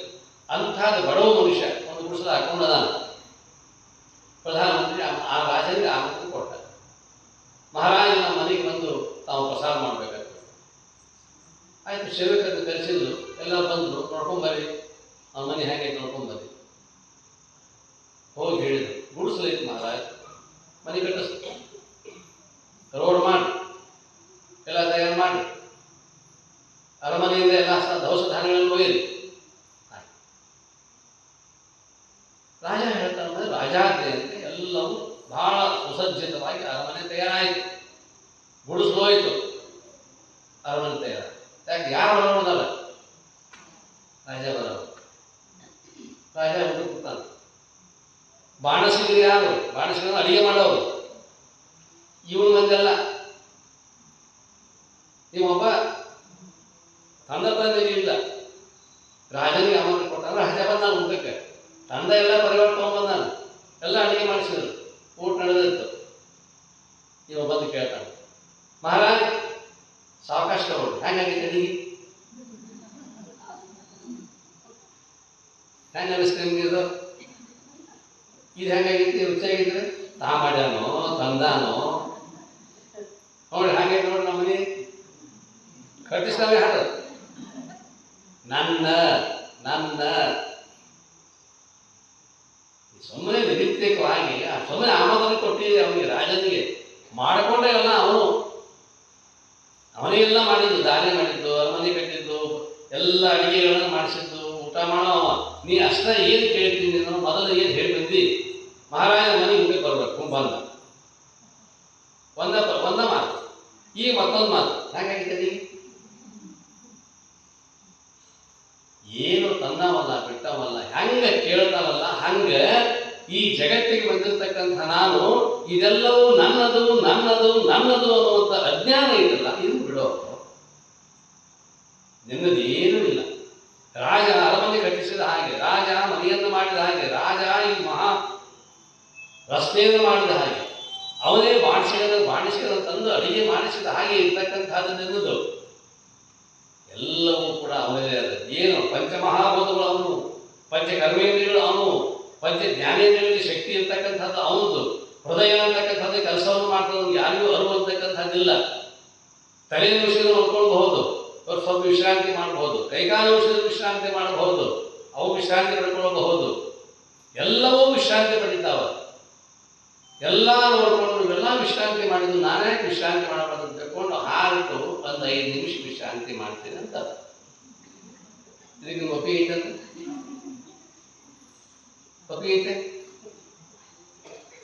ಅಂಥದ್ದು ಬಡವ ಮನುಷ್ಯ ಒಂದು ಗುಡಿಸಲ ಹಾಕೊಂಡದಾನ. ಪ್ರಧಾನಮಂತ್ರಿ ಆ ರಾಜನಿಗೆ ಆಮಂತ್ರಣ ಕೊಟ್ಟ. ಮಹಾರಾಜ ನಮ್ಮ ಮನೆಗೆ ಬಂದು ತಾವು ಪ್ರಸಾರ ಮಾಡಬೇಕಾಗ್ತದೆ. ಆಯ್ತು, ಸೇವಕರನ್ನು ಕರೆಸಿದ್ರು, ಎಲ್ಲ ಬಂದರು, ನೋಡ್ಕೊಂಬರ್ರಿ ಅವ್ನ ಮನೆ ಹೇಗೆ ನೋಡ್ಕೊಂಬರ್ರಿ. ಹೋಗಿ ಹೇಳಿದ್ರು, ಗುಡಿಸಲೈತಿ ಮಹಾರಾಜ್, ಮನೆ ಕಟ್ಟಿಸ್, ರೋಡ್ ಮಾಡಿ, ಎಲ್ಲ ತಯಾರು ಮಾಡಿ, ಅರಮನೆಯಿಂದ ಎಲ್ಲ ದವಸ ಧಾನ್ಯಗಳನ್ನು ಒಯ್ಯಿರಿ. ರಾಜ ಹೇಳ್ತಾನೆ, ರಾಜಾಜ್ಞೆ ಅಂತ ಎಲ್ಲವೂ ಬಹಳ ಸುಸಜ್ಜಿತವಾಗಿ ಅರಮನೆ ತಯಾರಾಯಿತು. ಗುಡಿಸ್ಲೋಯ್ತು, ಅರಮನೆ ತಯಾರ. ಯಾಕೆ ಯಾರು ಬರೋದಲ್ಲ, ರಾಜ ಬರೋದು. ರಾಜ ಬಂದು ಕೂತಾನೆ. ಬಾಣಸಿಗರು ಯಾರು? ಬಾಣಸಿಗರು ಅಡಿಗೆ ಮಾಡೋರು. ಇವನು ಮಂದೆಲ್ಲ ನೀವೊಬ್ಬ ತಂದೆ ಇಲ್ಲ. ರಾಜನಿಗೆ ಆಮಂತ್ರಣ ಕೊಟ್ಟ. ರಾಜ ಬಂದ ಊಟಕ್ಕೆ, ತಂದೆ ಎಲ್ಲ ಪರಿವಾರ ತಗೊಂಡ್ಬಂದಾನ, ಎಲ್ಲ ಅಡಿಗೆ ಮಾಡಿಸಿದ್ರು, ಊಟ ನಡೆದಿತ್ತು. ಇವ ಬಂದು ಕೇಳ್ತಾನೆ, ಮಹಾರಾಜ್ ಸಾವಕಾಶ ತಗೊಂಡು ಹೆಂಗಾಗೈತೆ ಅಡಿಗೆ? ಹೆಂಗೆ ಅನಿಸ್ತೀರಿ ನಿಮ್ಗೆ ಇದು? ಇದು ಹೆಂಗಾಗೈತಿ? ರುಚಿಯಾಗಿದ್ರೆ ತಾ ಮಾಡ್ಯಾನೋ ತಂದಾನೋ ನೋಡಿ, ಹಾಗೆ ನೋಡಿ ನಮ್ಮ ಮನೆ ಕಟ್ಟಿಸ್ತಾವೆ ಹಾಡು. ನನ್ನ ನನ್ನ ಸುಮ್ಮನೆ ನಿರೀಕ್ಷಕವಾಗಿ ಸುಮ್ಮನೆ ಆಮಂತ್ರಣ ಕೊಟ್ಟಿದೆ ಅವನಿಗೆ, ರಾಜನಿಗೆ ಮಾಡಿಕೊಂಡೇ ಎಲ್ಲ ಅವನಿಗೆಲ್ಲ ಮಾಡಿದ್ದು, ದಾರಿ ಮಾಡಿದ್ದು, ಅರಮನೆ ಕಟ್ಟಿದ್ದು, ಎಲ್ಲ ಅಡಿಗೆಗಳನ್ನು ಮಾಡಿಸಿದ್ದು, ಊಟ ಮಾಡೋ. ನೀ ಅಷ್ಟ ಏನು ಕೇಳ್ತೀನಿ ನಾನು ಮೊದಲು ಏನು ಹೇಳಿ ಬಂದಿ? ಮಹಾರಾಜ ಮನೆಗೆ ಊಟಕ್ಕೆ ಬರ್ಬೇಕು ಬಂದ ಒಂದ ಮಾತು, ಈ ಮತ್ತೊಂದು ಮಾತು ಹಾಗಾಗಿದೆ, ಏನು ತನ್ನವಲ್ಲ ಬಿಟ್ಟವಲ್ಲ, ಹೆಂಗ ಕೇಳ್ತಾವಲ್ಲ ಹಂಗ ಈ ಜಗತ್ತಿಗೆ ಬಂದಿರತಕ್ಕಂಥ ನಾನು ಇದೆಲ್ಲವೂ ನನ್ನದು ನನ್ನದು ನನ್ನದು ಅನ್ನುವಂಥ ಅಜ್ಞಾನ ಇದೆಲ್ಲ, ಇದು ಬಿಡೋ. ನಿನ್ನದೇನೂ ಇಲ್ಲ. ರಾಜ ಅರಮನೆ ಕಟ್ಟಿಸಿದ ಹಾಗೆ, ರಾಜ ಮನೆಯನ್ನು ಮಾಡಿದ ಹಾಗೆ, ರಾಜ ಈ ಮಹಾ ರಸ್ತೆಯನ್ನು ಮಾಡಿದ ಹಾಗೆ, ಅವನೇ ಬಾಣಿಸಿದ ತಂದು ಅಡಿಗೆ ಮಾಡಿಸಿದ ಹಾಗೆ ಇರ್ತಕ್ಕಂಥದ್ದು ನಿನ್ನದು. ಎಲ್ಲವೂ ಕೂಡ ಅವನದೇ ಅದ. ಏನು ಪಂಚಮಹಾಭೂತಗಳು ಅವನು, ಪಂಚಕರ್ಮೇಂದ್ರಿಯಗಳು ಅವನು, ಪಂಚ ಜ್ಞಾನೇಂದ್ರಿಯಗಳಿಗೆ ಶಕ್ತಿ ಇರ್ತಕ್ಕಂಥದ್ದು ಅವನದು. ಹೃದಯ ಅಂತಕ್ಕಂಥದ್ದು ಕೆಲಸವನ್ನು ಮಾಡ್ತದೆ, ಯಾರಿಗೂ ಅರಿವಂತಕ್ಕಂಥದ್ದಿಲ್ಲ. ತಲೆಯ ವಿಷಯ ನೋಡ್ಕೊಳ್ಬಹುದು, ಸ್ವಲ್ಪ ವಿಶ್ರಾಂತಿ ಮಾಡಬಹುದು, ಕೈಕಾಲ ವಿಷಯದ ವಿಶ್ರಾಂತಿ ಮಾಡಬಹುದು, ಅವು ವಿಶ್ರಾಂತಿ ಪಡ್ಕೊಳ್ಬಹುದು. ಎಲ್ಲವೂ ವಿಶ್ರಾಂತಿ ಪಡಿತಾವ. ಎಲ್ಲ ನೋಡ್ಕೊಂಡು ಇವೆಲ್ಲ ವಿಶ್ರಾಂತಿ ಮಾಡಿದ್ದು ನಾನ್ಯಾಕೆ ವಿಶ್ರಾಂತಿ ಮಾಡಬಾರ್ದು ಅಂತ ತಿಳ್ಕೊಂಡು ಹಾರಿಟ್ಟು ಒಂದು 5 ನಿಮಿಷ ವಿಶ್ರಾಂತಿ ಮಾಡ್ತೀನಿ ಅಂತ. ಇದಕ್ಕೆ ಒಪ್ಪಿಗೆ ಐತಂತ ಒಪ್ಪಿಗೆ ಐತೆ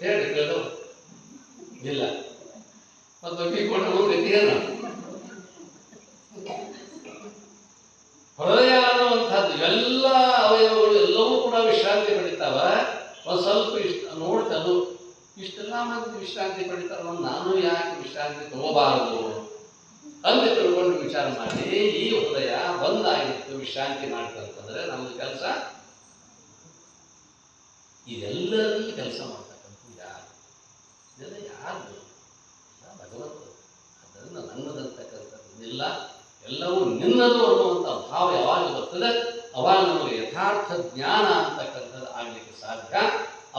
ಹೇಳಿ ಕೇಳೋ ಇಲ್ಲ. ಮತ್ತು ಒಪ್ಪಿಗೆ ಕೊಟ್ಟರೆ ಹೋಗ್ಬೇಕು ಏನು? ಹೃದಯ ಅನ್ನುವಂಥದ್ದು ಎಲ್ಲ ಅವಯವಗಳು ಎಲ್ಲವೂ ಕೂಡ ವಿಶ್ರಾಂತಿ ಪಡಿತಾವ. ಒಂದು ಸ್ವಲ್ಪ ನೋಡ್ತದು, ಇಷ್ಟೆಲ್ಲ ಮಂದಿ ವಿಶ್ರಾಂತಿ ಪಡಿತಾರ, ನಾನು ಯಾಕೆ ವಿಶ್ರಾಂತಿ ತಗೋಬಾರದು ಅಂತ ತಿಳ್ಕೊಂಡು ವಿಚಾರ ಮಾಡಿ ಈ ಹೃದಯ ಬಂದಾಗಿತ್ತು ವಿಶ್ರಾಂತಿ ಮಾಡ್ತಂತಂದ್ರೆ ನಮ್ದು ಕೆಲಸ ಇದೆಲ್ಲರಲ್ಲಿ ಕೆಲಸ ಮಾಡ್ತಕ್ಕಂಥ ಯಾರು? ಇದೆಲ್ಲ ಯಾರು? ಭಗವಂತ. ಅದರಿಂದ ನನ್ನದಂತಕ್ಕಂಥದ್ದಿಲ್ಲ, ಎಲ್ಲವೂ ನಿನ್ನದು ಅನ್ನುವಂಥ ಭಾವ ಯಾವಾಗ ಬರ್ತದೆ ಅವಾಗ ನಮಗೆ ಯಥಾರ್ಥ ಜ್ಞಾನ ಅಂತಕ್ಕಂಥದ್ದು ಆಗಲಿಕ್ಕೆ ಸಾಧ್ಯ.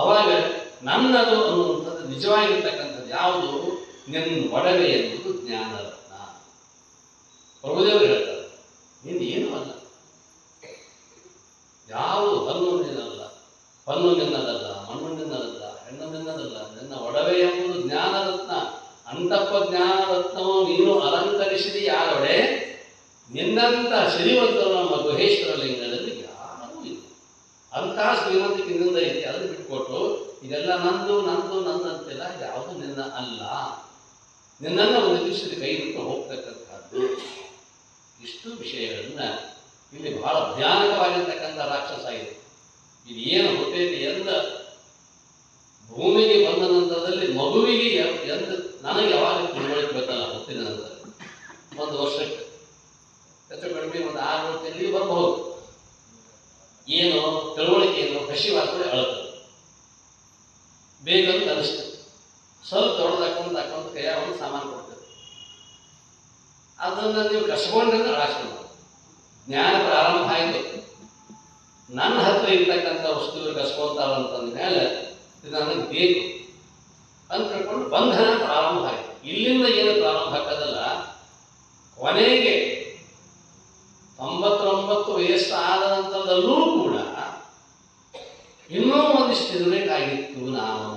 ಅವಾಗ ನನ್ನದು ಅನ್ನುವಂಥದ್ದು ನಿಜವಾಗಿರ್ತಕ್ಕಂಥದ್ದು ಯಾವುದು? ನಿನ್ನ ಒಡವೆ ಎನ್ನುವುದು ಜ್ಞಾನರತ್ನ. ಪ್ರಭುದೇವರು ಹೇಳ್ತಾರೆ, ನಿನ್ನ ಏನೂ ಅಲ್ಲ, ಯಾವುದು ಹಣ್ಣು ನಿನ್ನಲ್ಲ, ಹಣ್ಣು ನಿನ್ನದಲ್ಲ, ಮಣ್ಣು ನಿನ್ನದಲ್ಲ, ಹೆಣ್ಣು ನಿನ್ನದಲ್ಲ, ನಿನ್ನ ಒಡವೆ ಎಂಬುದು ಜ್ಞಾನರತ್ನ. ಅಂತಪ್ಪ ಜ್ಞಾನರತ್ನವು ನೀನು ಅಲಂಕರಿಸಿದ ಯಾರೊಡೆ, ನಿನ್ನಂಥ ಶ್ರೀಮಂತರು ನಮ್ಮ ಗುಹೇಶ್ವರ ಲಿಂಗದಲ್ಲಿ ಯಾರೂ ಇಲ್ಲ. ಅಂಥ ಶ್ರೀಮಂತಿಕೆ ನಿಂದ ಐತಿ, ಅದನ್ನು ಬಿಟ್ಕೊಟ್ಟು ಇದೆಲ್ಲ ನಂದು ನಂದು ನಂದಂತೆಲ್ಲ ಯಾವುದು ನಿನ್ನ ಅಲ್ಲ, ನಿನ್ನನ್ನು ಒಂದು ದಿವಸದ ಕೈ ಬಿಟ್ಟು ಹೋಗ್ತಕ್ಕಂಥದ್ದು. ಇಷ್ಟು ವಿಷಯಗಳನ್ನ ಇಲ್ಲಿ ಬಹಳ ಭಯಾನಕವಾಗಿರ್ತಕ್ಕಂಥ ರಾಕ್ಷಸ ಇದೆ. ಇದು ಏನು ಹುಟ್ಟೈತಿ ಎಂದ ಭೂಮಿಗೆ ಬಂದ ನಂತರದಲ್ಲಿ ಮಗುವಿಗೆ ಎಂದು ನನಗೆ ಯಾವಾಗ ತಿಳುವಳಿಕೆ ಬೇಕಲ್ಲ, ಹುಟ್ಟಿದ ನಂತರ 1 ವರ್ಷಕ್ಕೆ ಹೆಚ್ಚು ಕಡಿಮೆ 6 ತಿಂಗಳಿಗೆ ಬರಬಹುದು. ಏನು ತಿಳುವಳಿಕೆಯನ್ನು ಹಸಿವಾಗ್ತದೆ, ಅಳುತ್ತದೆ, ಬೇಕಂತ ಅನಿಸ್ತದೆ. ಸ್ವಲ್ಪ ದೊಡ್ಡದಾಕೊಂತ ಕೈಯಾಗ ಒಂದು ಸಾಮಾನು ಕೊಡ್ತದೆ, ಅದನ್ನು ನೀವು ಕಸ್ಕೊಂಡ್ರೆ ಅಳಾಸ್ಕೊಂಡು ಜ್ಞಾನ ಪ್ರಾರಂಭ ಆಯಿತು. ನನ್ನ ಹತ್ರ ಇರ್ತಕ್ಕಂಥ ವಸ್ತುಗಳು ಕಸ್ಕೊಳ್ತಾರಂತಂದ ಮೇಲೆ ಇದು ನನಗೆ ಬೇಕು ಅಂತ ತಿಳ್ಕೊಂಡು ಬಂಧನ ಪ್ರಾರಂಭ ಆಯಿತು. ಇಲ್ಲಿಂದ ಏನು ಪ್ರಾರಂಭ ಹಾಕೋದಲ್ಲ, ಕೊನೆಗೆ 99 ವಯಸ್ಸು ಆದ ನಂತರದಲ್ಲೂ ಕೂಡ ಇನ್ನೂ ಒಂದಿಷ್ಟು ಇರಬೇಕಾಗಿತ್ತು. ನಾನು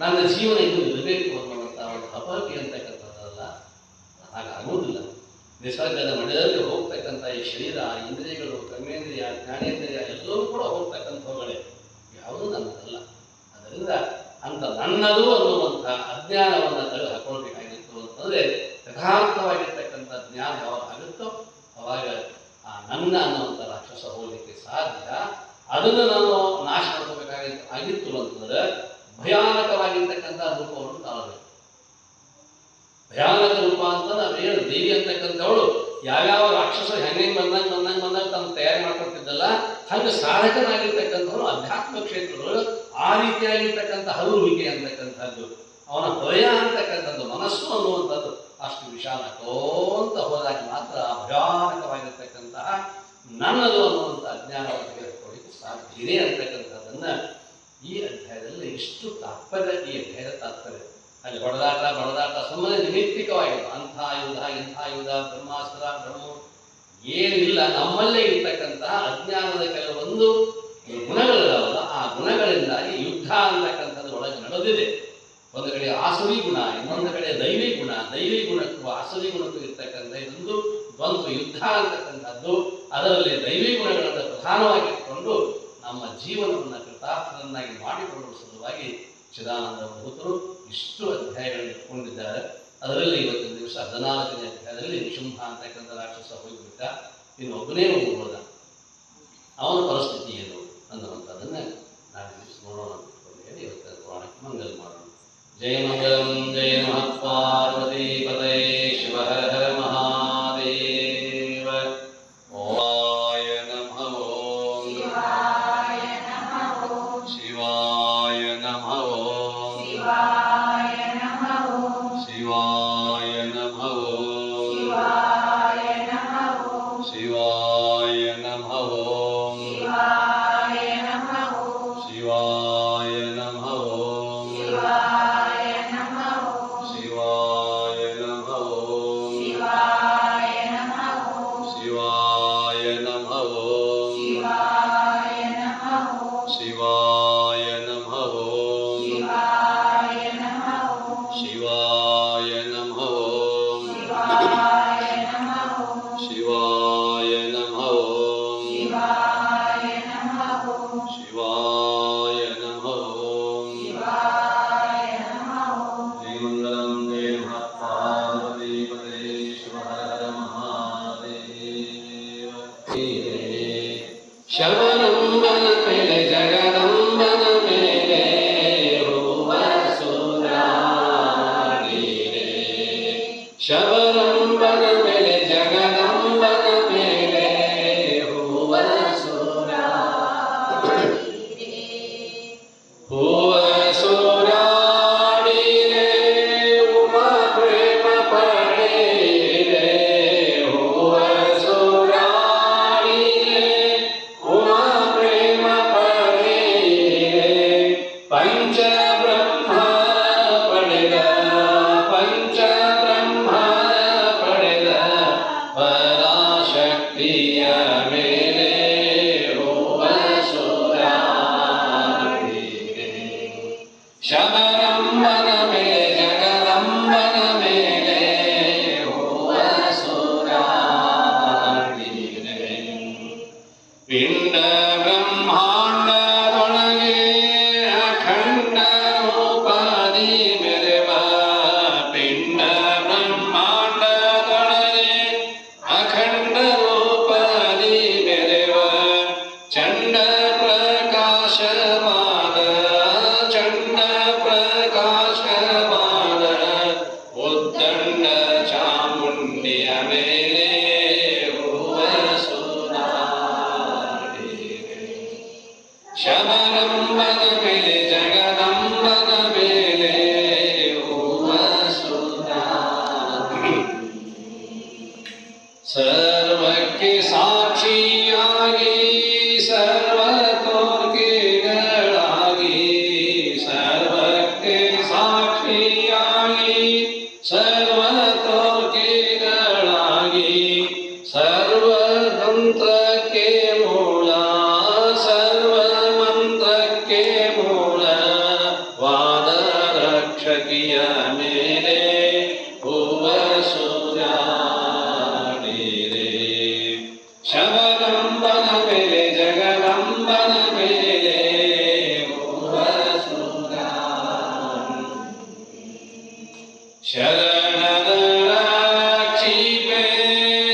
ನನ್ನ ಜೀವನ ಇನ್ನೂ ಇರಬೇಕು ಅನ್ನುವಂಥ ಒಂದು ಹಪಹಪಿ ಅಂತಕ್ಕಂಥದ್ದಲ್ಲ, ಹಾಗಾಗುವುದಿಲ್ಲ. ನಿಸರ್ಗದ ಮನೆಯಲ್ಲಿ ಹೋಗ್ತಕ್ಕಂಥ ಈ ಶರೀರ, ಇಂದ್ರಿಯಗಳು, ಕರ್ಮೇಂದ್ರಿಯ, ಜ್ಞಾನೇಂದ್ರಿಯ ಎಲ್ಲವೂ ಕೂಡ ಹೋಗ್ತಕ್ಕಂಥವುಗಳೇ, ಯಾವುದೂ ನನ್ನದಲ್ಲ. ಅದರಿಂದ ಅಂತ ನನ್ನದು ಅನ್ನುವಂಥ ಅಜ್ಞಾನವನ್ನು ತೆಗೆದು ಹಾಕೊಳ್ಬೇಕಾಗಿತ್ತು ಅಂತಂದರೆ ಯಥಾರ್ಥವಾಗಿರ್ತಕ್ಕಂಥ ಜ್ಞಾನ ಯಾವಾಗ ಆಗುತ್ತೋ ಅವಾಗ ಆ ನನ್ನ ಅನ್ನುವಂಥ ರಾಕ್ಷಸ ಹೋಗಲಿಕ್ಕೆ ಸಾಧ್ಯ. ಅದನ್ನು ನಾನು ನಾಶ ಆಗಿತ್ತು ಅಂತಂದ್ರೆ ಭಯಾನಕವಾಗಿರ್ತಕ್ಕಂಥ ರೂಪವನ್ನು ತಾಳಬೇಕು. ಭಯಾನಕ ರೂಪ ಅಂತ ನಾವೇನು ದೇವಿ ಅಂತಕ್ಕಂಥವಳು ಯಾವ್ಯಾವ ರಾಕ್ಷಸ ಹೆಂಗೆ ಬಂದಂಗೆ ತಮ್ಮ ತಯಾರಿ ಮಾಡ್ಕೊಳ್ತಿದ್ದಲ್ಲ, ಹಂಗೆ ಸಾಧಕನಾಗಿರ್ತಕ್ಕಂಥವ್ರು ಅಧ್ಯಾತ್ಮ ಕ್ಷೇತ್ರಗಳು ಆ ರೀತಿಯಾಗಿರ್ತಕ್ಕಂಥ ಹರುವಿಕೆ ಅಂತಕ್ಕಂಥದ್ದು, ಅವನ ಹೃದಯ ಅಂತಕ್ಕಂಥದ್ದು, ಮನಸ್ಸು ಅನ್ನುವಂಥದ್ದು ಅಷ್ಟು ವಿಶಾಲಕೋಂತ ಹೋದಾಗ ಮಾತ್ರ ಭಯಾನಕವಾಗಿರ್ತಕ್ಕಂತಹ ನನ್ನದು ಅನ್ನುವಂಥ ಅಜ್ಞಾನವನ್ನು ತೆಗೆದುಕೊಳ್ಳಿಕ್ಕೆ ಸಾಧ್ಯ ಇದೆ ಅಂತಕ್ಕಂಥದ್ದನ್ನು ಈ ಅಧ್ಯಾಯದಲ್ಲಿ ಇಷ್ಟು ತಾತ್ಪರ್ಯ, ಈ ಅಧ್ಯಾಯದ ತಾತ್ಪರ್ಯ. ಅಲ್ಲಿ ಬಡದಾಟ ಸುಮ್ಮನೆ ನಿಮಿತ್ತಿಕವಾಗಿದೆ. ಅಂಥ ಆಯುಧ, ಇಂಥ ಆಯುಧ, ಬ್ರಹ್ಮಾಸ್ತ್ರ, ಬ್ರಹ್ಮ ಏನಿಲ್ಲ. ನಮ್ಮಲ್ಲೇ ಇರ್ತಕ್ಕಂತಹ ಅಜ್ಞಾನದ ಕೆಲವೊಂದು ಗುಣಗಳಿದಾವಲ್ಲ, ಆ ಗುಣಗಳಿಂದಾಗಿ ಯುದ್ಧ ಅಂತಕ್ಕಂಥದ್ದು ಒಳಗೆ ನಡೆದಿದೆ. ಒಂದು ಕಡೆ ಆಸುರಿ ಗುಣ, ಇನ್ನೊಂದು ಕಡೆ ದೈವಿ ಗುಣ. ದೈವಿ ಗುಣಕ್ಕೂ ಆಸುರಿ ಗುಣಕ್ಕೂ ಇರ್ತಕ್ಕಂಥ ಇದೊಂದು ದ್ವಂದ್ವ ಯುದ್ಧ ಅಂತಕ್ಕಂಥದ್ದು. ಅದರಲ್ಲಿ ದೈವಿ ಗುಣಗಳನ್ನು ಪ್ರಧಾನವಾಗಿಟ್ಟುಕೊಂಡು ನಮ್ಮ ಜೀವನವನ್ನು ಕೃತಾರ್ಥರನ್ನಾಗಿ ಮಾಡಿಕೊಳ್ಳುವ ಸಲುವಾಗಿ ಚಿದಾನಂದ ಭೂತರು ಇಷ್ಟು ಅಧ್ಯಾಯಗಳನ್ನು ಇಟ್ಕೊಂಡಿದ್ದಾರೆ. ಅದರಲ್ಲಿ ಇವತ್ತಿನ ದಿವಸ 14ನೇ ಅಧ್ಯಾಯದಲ್ಲಿ ನಿಶುಂಭ ಅಂತಕ್ಕಂಥ ರಾಕ್ಷಸ ಹೋಗಿಬಿಟ್ಟ, ಇನ್ನೊಬ್ಬನೇ ಹೋಗೋದ, ಅವನ ಪರಿಸ್ಥಿತಿ ಏನು ಅನ್ನುವಂಥದ್ದನ್ನು ನಾಳೆ ದಿವಸ ನೋಡೋಣ ಅಂತ ಹೇಳಿ ಇವತ್ತಿನ ಪುರಾಣಕ್ಕೆ ಮಂಗಲ ಮಾಡೋಣ. ಜಯ ಮಂಗಲಂ ಜಯ ನಮಃ ಪಾರ್ವತಿ ಪತಯೇ ಶಿವ ಹರ ಹರ ಮಹಾದೇವ. ಓಂ ನಮಃ ಓಂ ಶಿವಾಯ ನಮಃ ಓಂ ಶಿವಾಯ ನಮಃ ಓಂ ಶಿವಾಯ ನಮಃ ಓಂ ಶಿವಾಯ ನಮಃ ಓಂ ಶಿವಾಯ ನಮಃ ಓಂ ಶಿವಾಯ ನಮಃ ಓಂ ಶಿವಾಯ ನಮಃ ಓಂ ಶಿವಾಯ ನಮಃ ಓಂ ಶಿವಾಯ ನಮಃ ಓಂ ಶಿವಾಯ ನಮಃ ಓಂ ಶಿವಾಯ ನಮಃ ಓಂ ಜಯ ಮಂಗಲಂ ಜಯ ನಮಃ ಪಾರ್ವತಿ ಪತಯೇ ಶಿವ ಹರ ಹರ ಮಹಾದೇವ. ಶಬರಂಬನ ಮೇಲೆ ಜಗದಂಬನ ಮೇಲೆ ಹೂವ ಸುರಾಡಿರೆ. ಶಬರಂಬನ ಮೇಲೆ ಜಗದಂಬನ ಮೇಲೆ ಹೂವ ಸುರಾಡಿರೆ. ಹೂವ ಸುರಾಡಿರೆ ಉಮಾ ಪ್ರೇಮ ಪಡೆಯಿರೆ. ಹೂವ ಸುರಾಡಿರೆ ಉಮಾ ಪ್ರೇಮ ಪಡೆಯಿರೆ. ಪಂಚಬ್ರಹ್ಮ ಪಡೆದ ಪಂಚಬ್ರಹ್ಮ ಪಡೆದ ಪರಾಶಕ್ತಿಯ ಮೇಲೆ ಹೂವ ಸುರಾಡಿರೆ. ಶಬರಂಬನ ಮೇಲೆ ಜಗದಂಬನ ಮೇಲೆ ಹೂವ ಸುರಾಡಿರೆ. ಪಿಂಡ ಬ್ರಹ್ಮಾಂಡದೊಳಗೆ ಅಖಂಡ ರೂಪಾದಿ ಮೆರೆವ. ಪಿಂಡ ಬ್ರಹ್ಮಾಂಡದೊಳಗೆ ಅಖಂಡ ರೂಪಾದಿ ಮೆರೆವ. ಚಂಡ ಪ್ರಕಾಶವಾದ ಚಂಡ ಪ್ರಕಾಶವಾದ ಉದ್ದಂಡ ಚಾಮುಂಡಿಯ ಮೇಲೆ ಹೂವ ಸುರಾಡಿರೆ. ಶಬರಂಬನ ಮೇಲೆ ಜಗದಂಬನ ಮೇಲೆ ಹೂವ ಸುರಾಡಿರೆ. ಸರ್ವಕ್ಕೆ ಸಾಕ್ಷಿಯಾಗಿ ಸರ್ವತೋರ್ಕೆಗಳಾಗಿ. ಸರ್ವಕ್ಕೆ ಸಾಕ್ಷಿಯಾಗಿ ಸರ್ವತೋರ್ಕೆಗಳಾಗಿ. ಸರ್ವತಂತ್ರಕ್ಕೆ ಮೂಲ ಸರ್ವಮಂತ್ರಕ್ಕೆ ಮೂಲ ವಾದ ರಕ್ಷಕಿಯ ಮೇಲೆ ಹೂವ ಸುರಾಡಿರೆ. ಶಬರಂಬನ ಮೇಲೆ ಜಗದಂಬನ ಮೇಲೆ ಹೂವ ಸುರಾಡಿರೆ. ಶರಣರ ರಕ್ಷಿಪೆ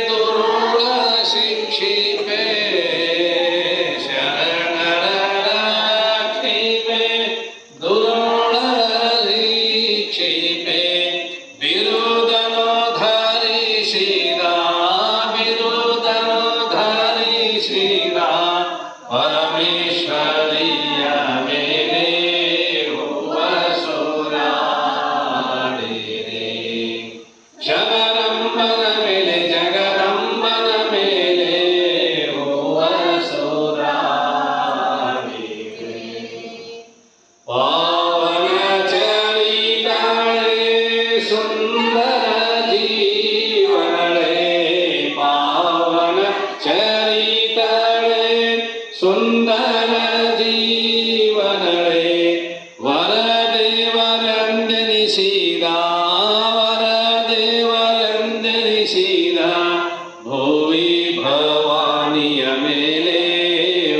ದುರುಳ ಶಿಕ್ಷಿಪೆ. ಶರಣರ ರಕ್ಷಿಪೆ ದುರುಳ ಶಿಕ್ಷಿಪೆ. ಬಿರುದನು ಧರಿಸಿದ ಬಿರುದನು ಧರಿಸಿದ ಪರಮೇಶ್ವರಿಯ ಮೇಲೆ ಹೂವ ಸುರಾಡಿರೆ. ಶಬರಂಬನ ಮೇಲೆ ಜಗದಂಬನ ಮೇಲೆ ಹೂವ ಸುರಾಡಿರೆ. ಪಾವನ ಚರಿತಾಳೆ ಸುಂದರ ಜೀವನಳೆ. ಪಾವನ ಚರಿತಾಳೆ ಸುಂದರ ಜೀವನಳೆ. ವರದೇವರೆಂದೆನಿಸಿದ ವರದೇವರೆಂದೆನಿಸಿದ ಭುವಿ ಭವಾನಿಯ ಮೇಲೆ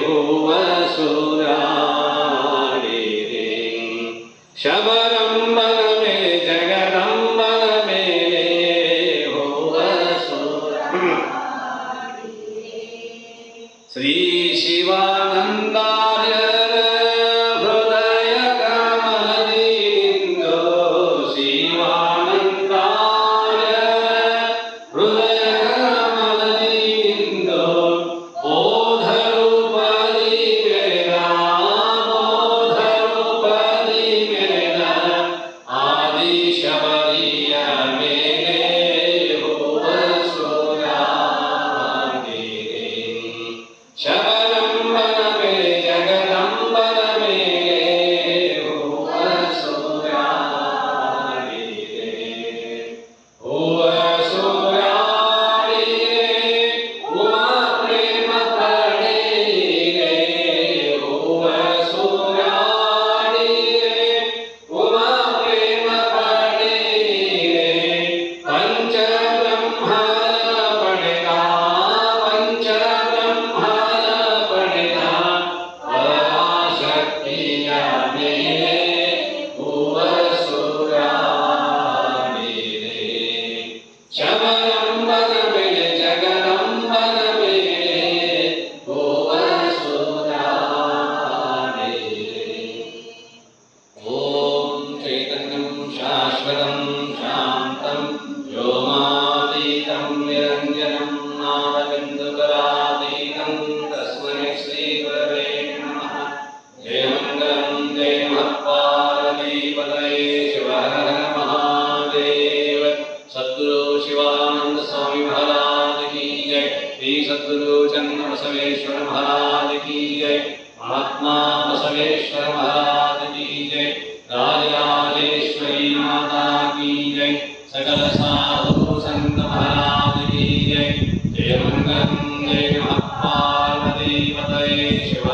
ಹೂವ ಸುರಾಡಿರೆ. ಶಬರಂಬನ ಮೇಲೆ ಜಗದಂಬನ ಮೇಲೆ ಹೋವ ಸೂರ ಶ್ರೀ ಶಿವಾನಂದಾರ್ಯರ ಹೃದಯ ಕಮಲದಿಂದೋ ಶಿವಾನಂದಾರ್ಯರ ಹೃದಯ ಕಮಲದಿಂದೋ ಬೋಧರೂಪದಿ ಮೆರೆದ ಬೋಧರೂಪದಿ ಮೆರೆದ ಆದಿ ಶಬರಿಯ ಮೇಲೆ ಹೋವ ಸೂರ ಶಬರಂಬನ ಮೇಲೆ ಜಗದಂಬನ ಮೇಲೆ ಹೋವ ಸೂರ ಹೋವ ಸೂರ ಉಮಾ ಪ್ರೇಮ ಪಡೆಯಿರೆ ಹೋವ ಸೂರ ಉಮಾ ಪ್ರೇಮ ಪಡೆಯಿರೆ ಪಂಚಬ್ರಹ್ಮನ ಪಡೆದ ಪಂಚಬ್ರಹ್ಮನ ಪಡೆದ ಪರಾಶಕ್ತಿಯ ಮೇಲೆ ಹೋವ ಸೂರ ಶಬರಂಬನ ಮೇಲೆ ಜಗದಂಬನ ಮೇಲೆ ಹೋವ ಸೂರ ಓಂ ಚೈತನ್ಯಂ ಶಾಶ್ವತಂ ಶಾಂತಂ ವ್ಯೋಮಾತೀತಂ ನಿರಂಜನಂ ನಾದಬಿಂದುಕರಾತೀತಂ ತಸ್ಮೈ ಶ್ರೀ ಗುರವೇ ನಮಃ ಜಯ ಮಂಗಲಂ ಜಯ ಮಹತ್ಪಾರ್ವತೀಪತಯೇ ಶಿವ ಹರ ಹರ ಮಹಾದೇವ सद्गुरु शिवानंद स्वामी महाराज की जय श्री सद्गुरु चंद्र बसवेश्वर महाराज की जय महात्मा बसवेश्वर महाराज की जय राजराजेश्वरी माता की जय सकल साधु संत महाराज की जय जय मंगलम जय महापार्वती पतये शिव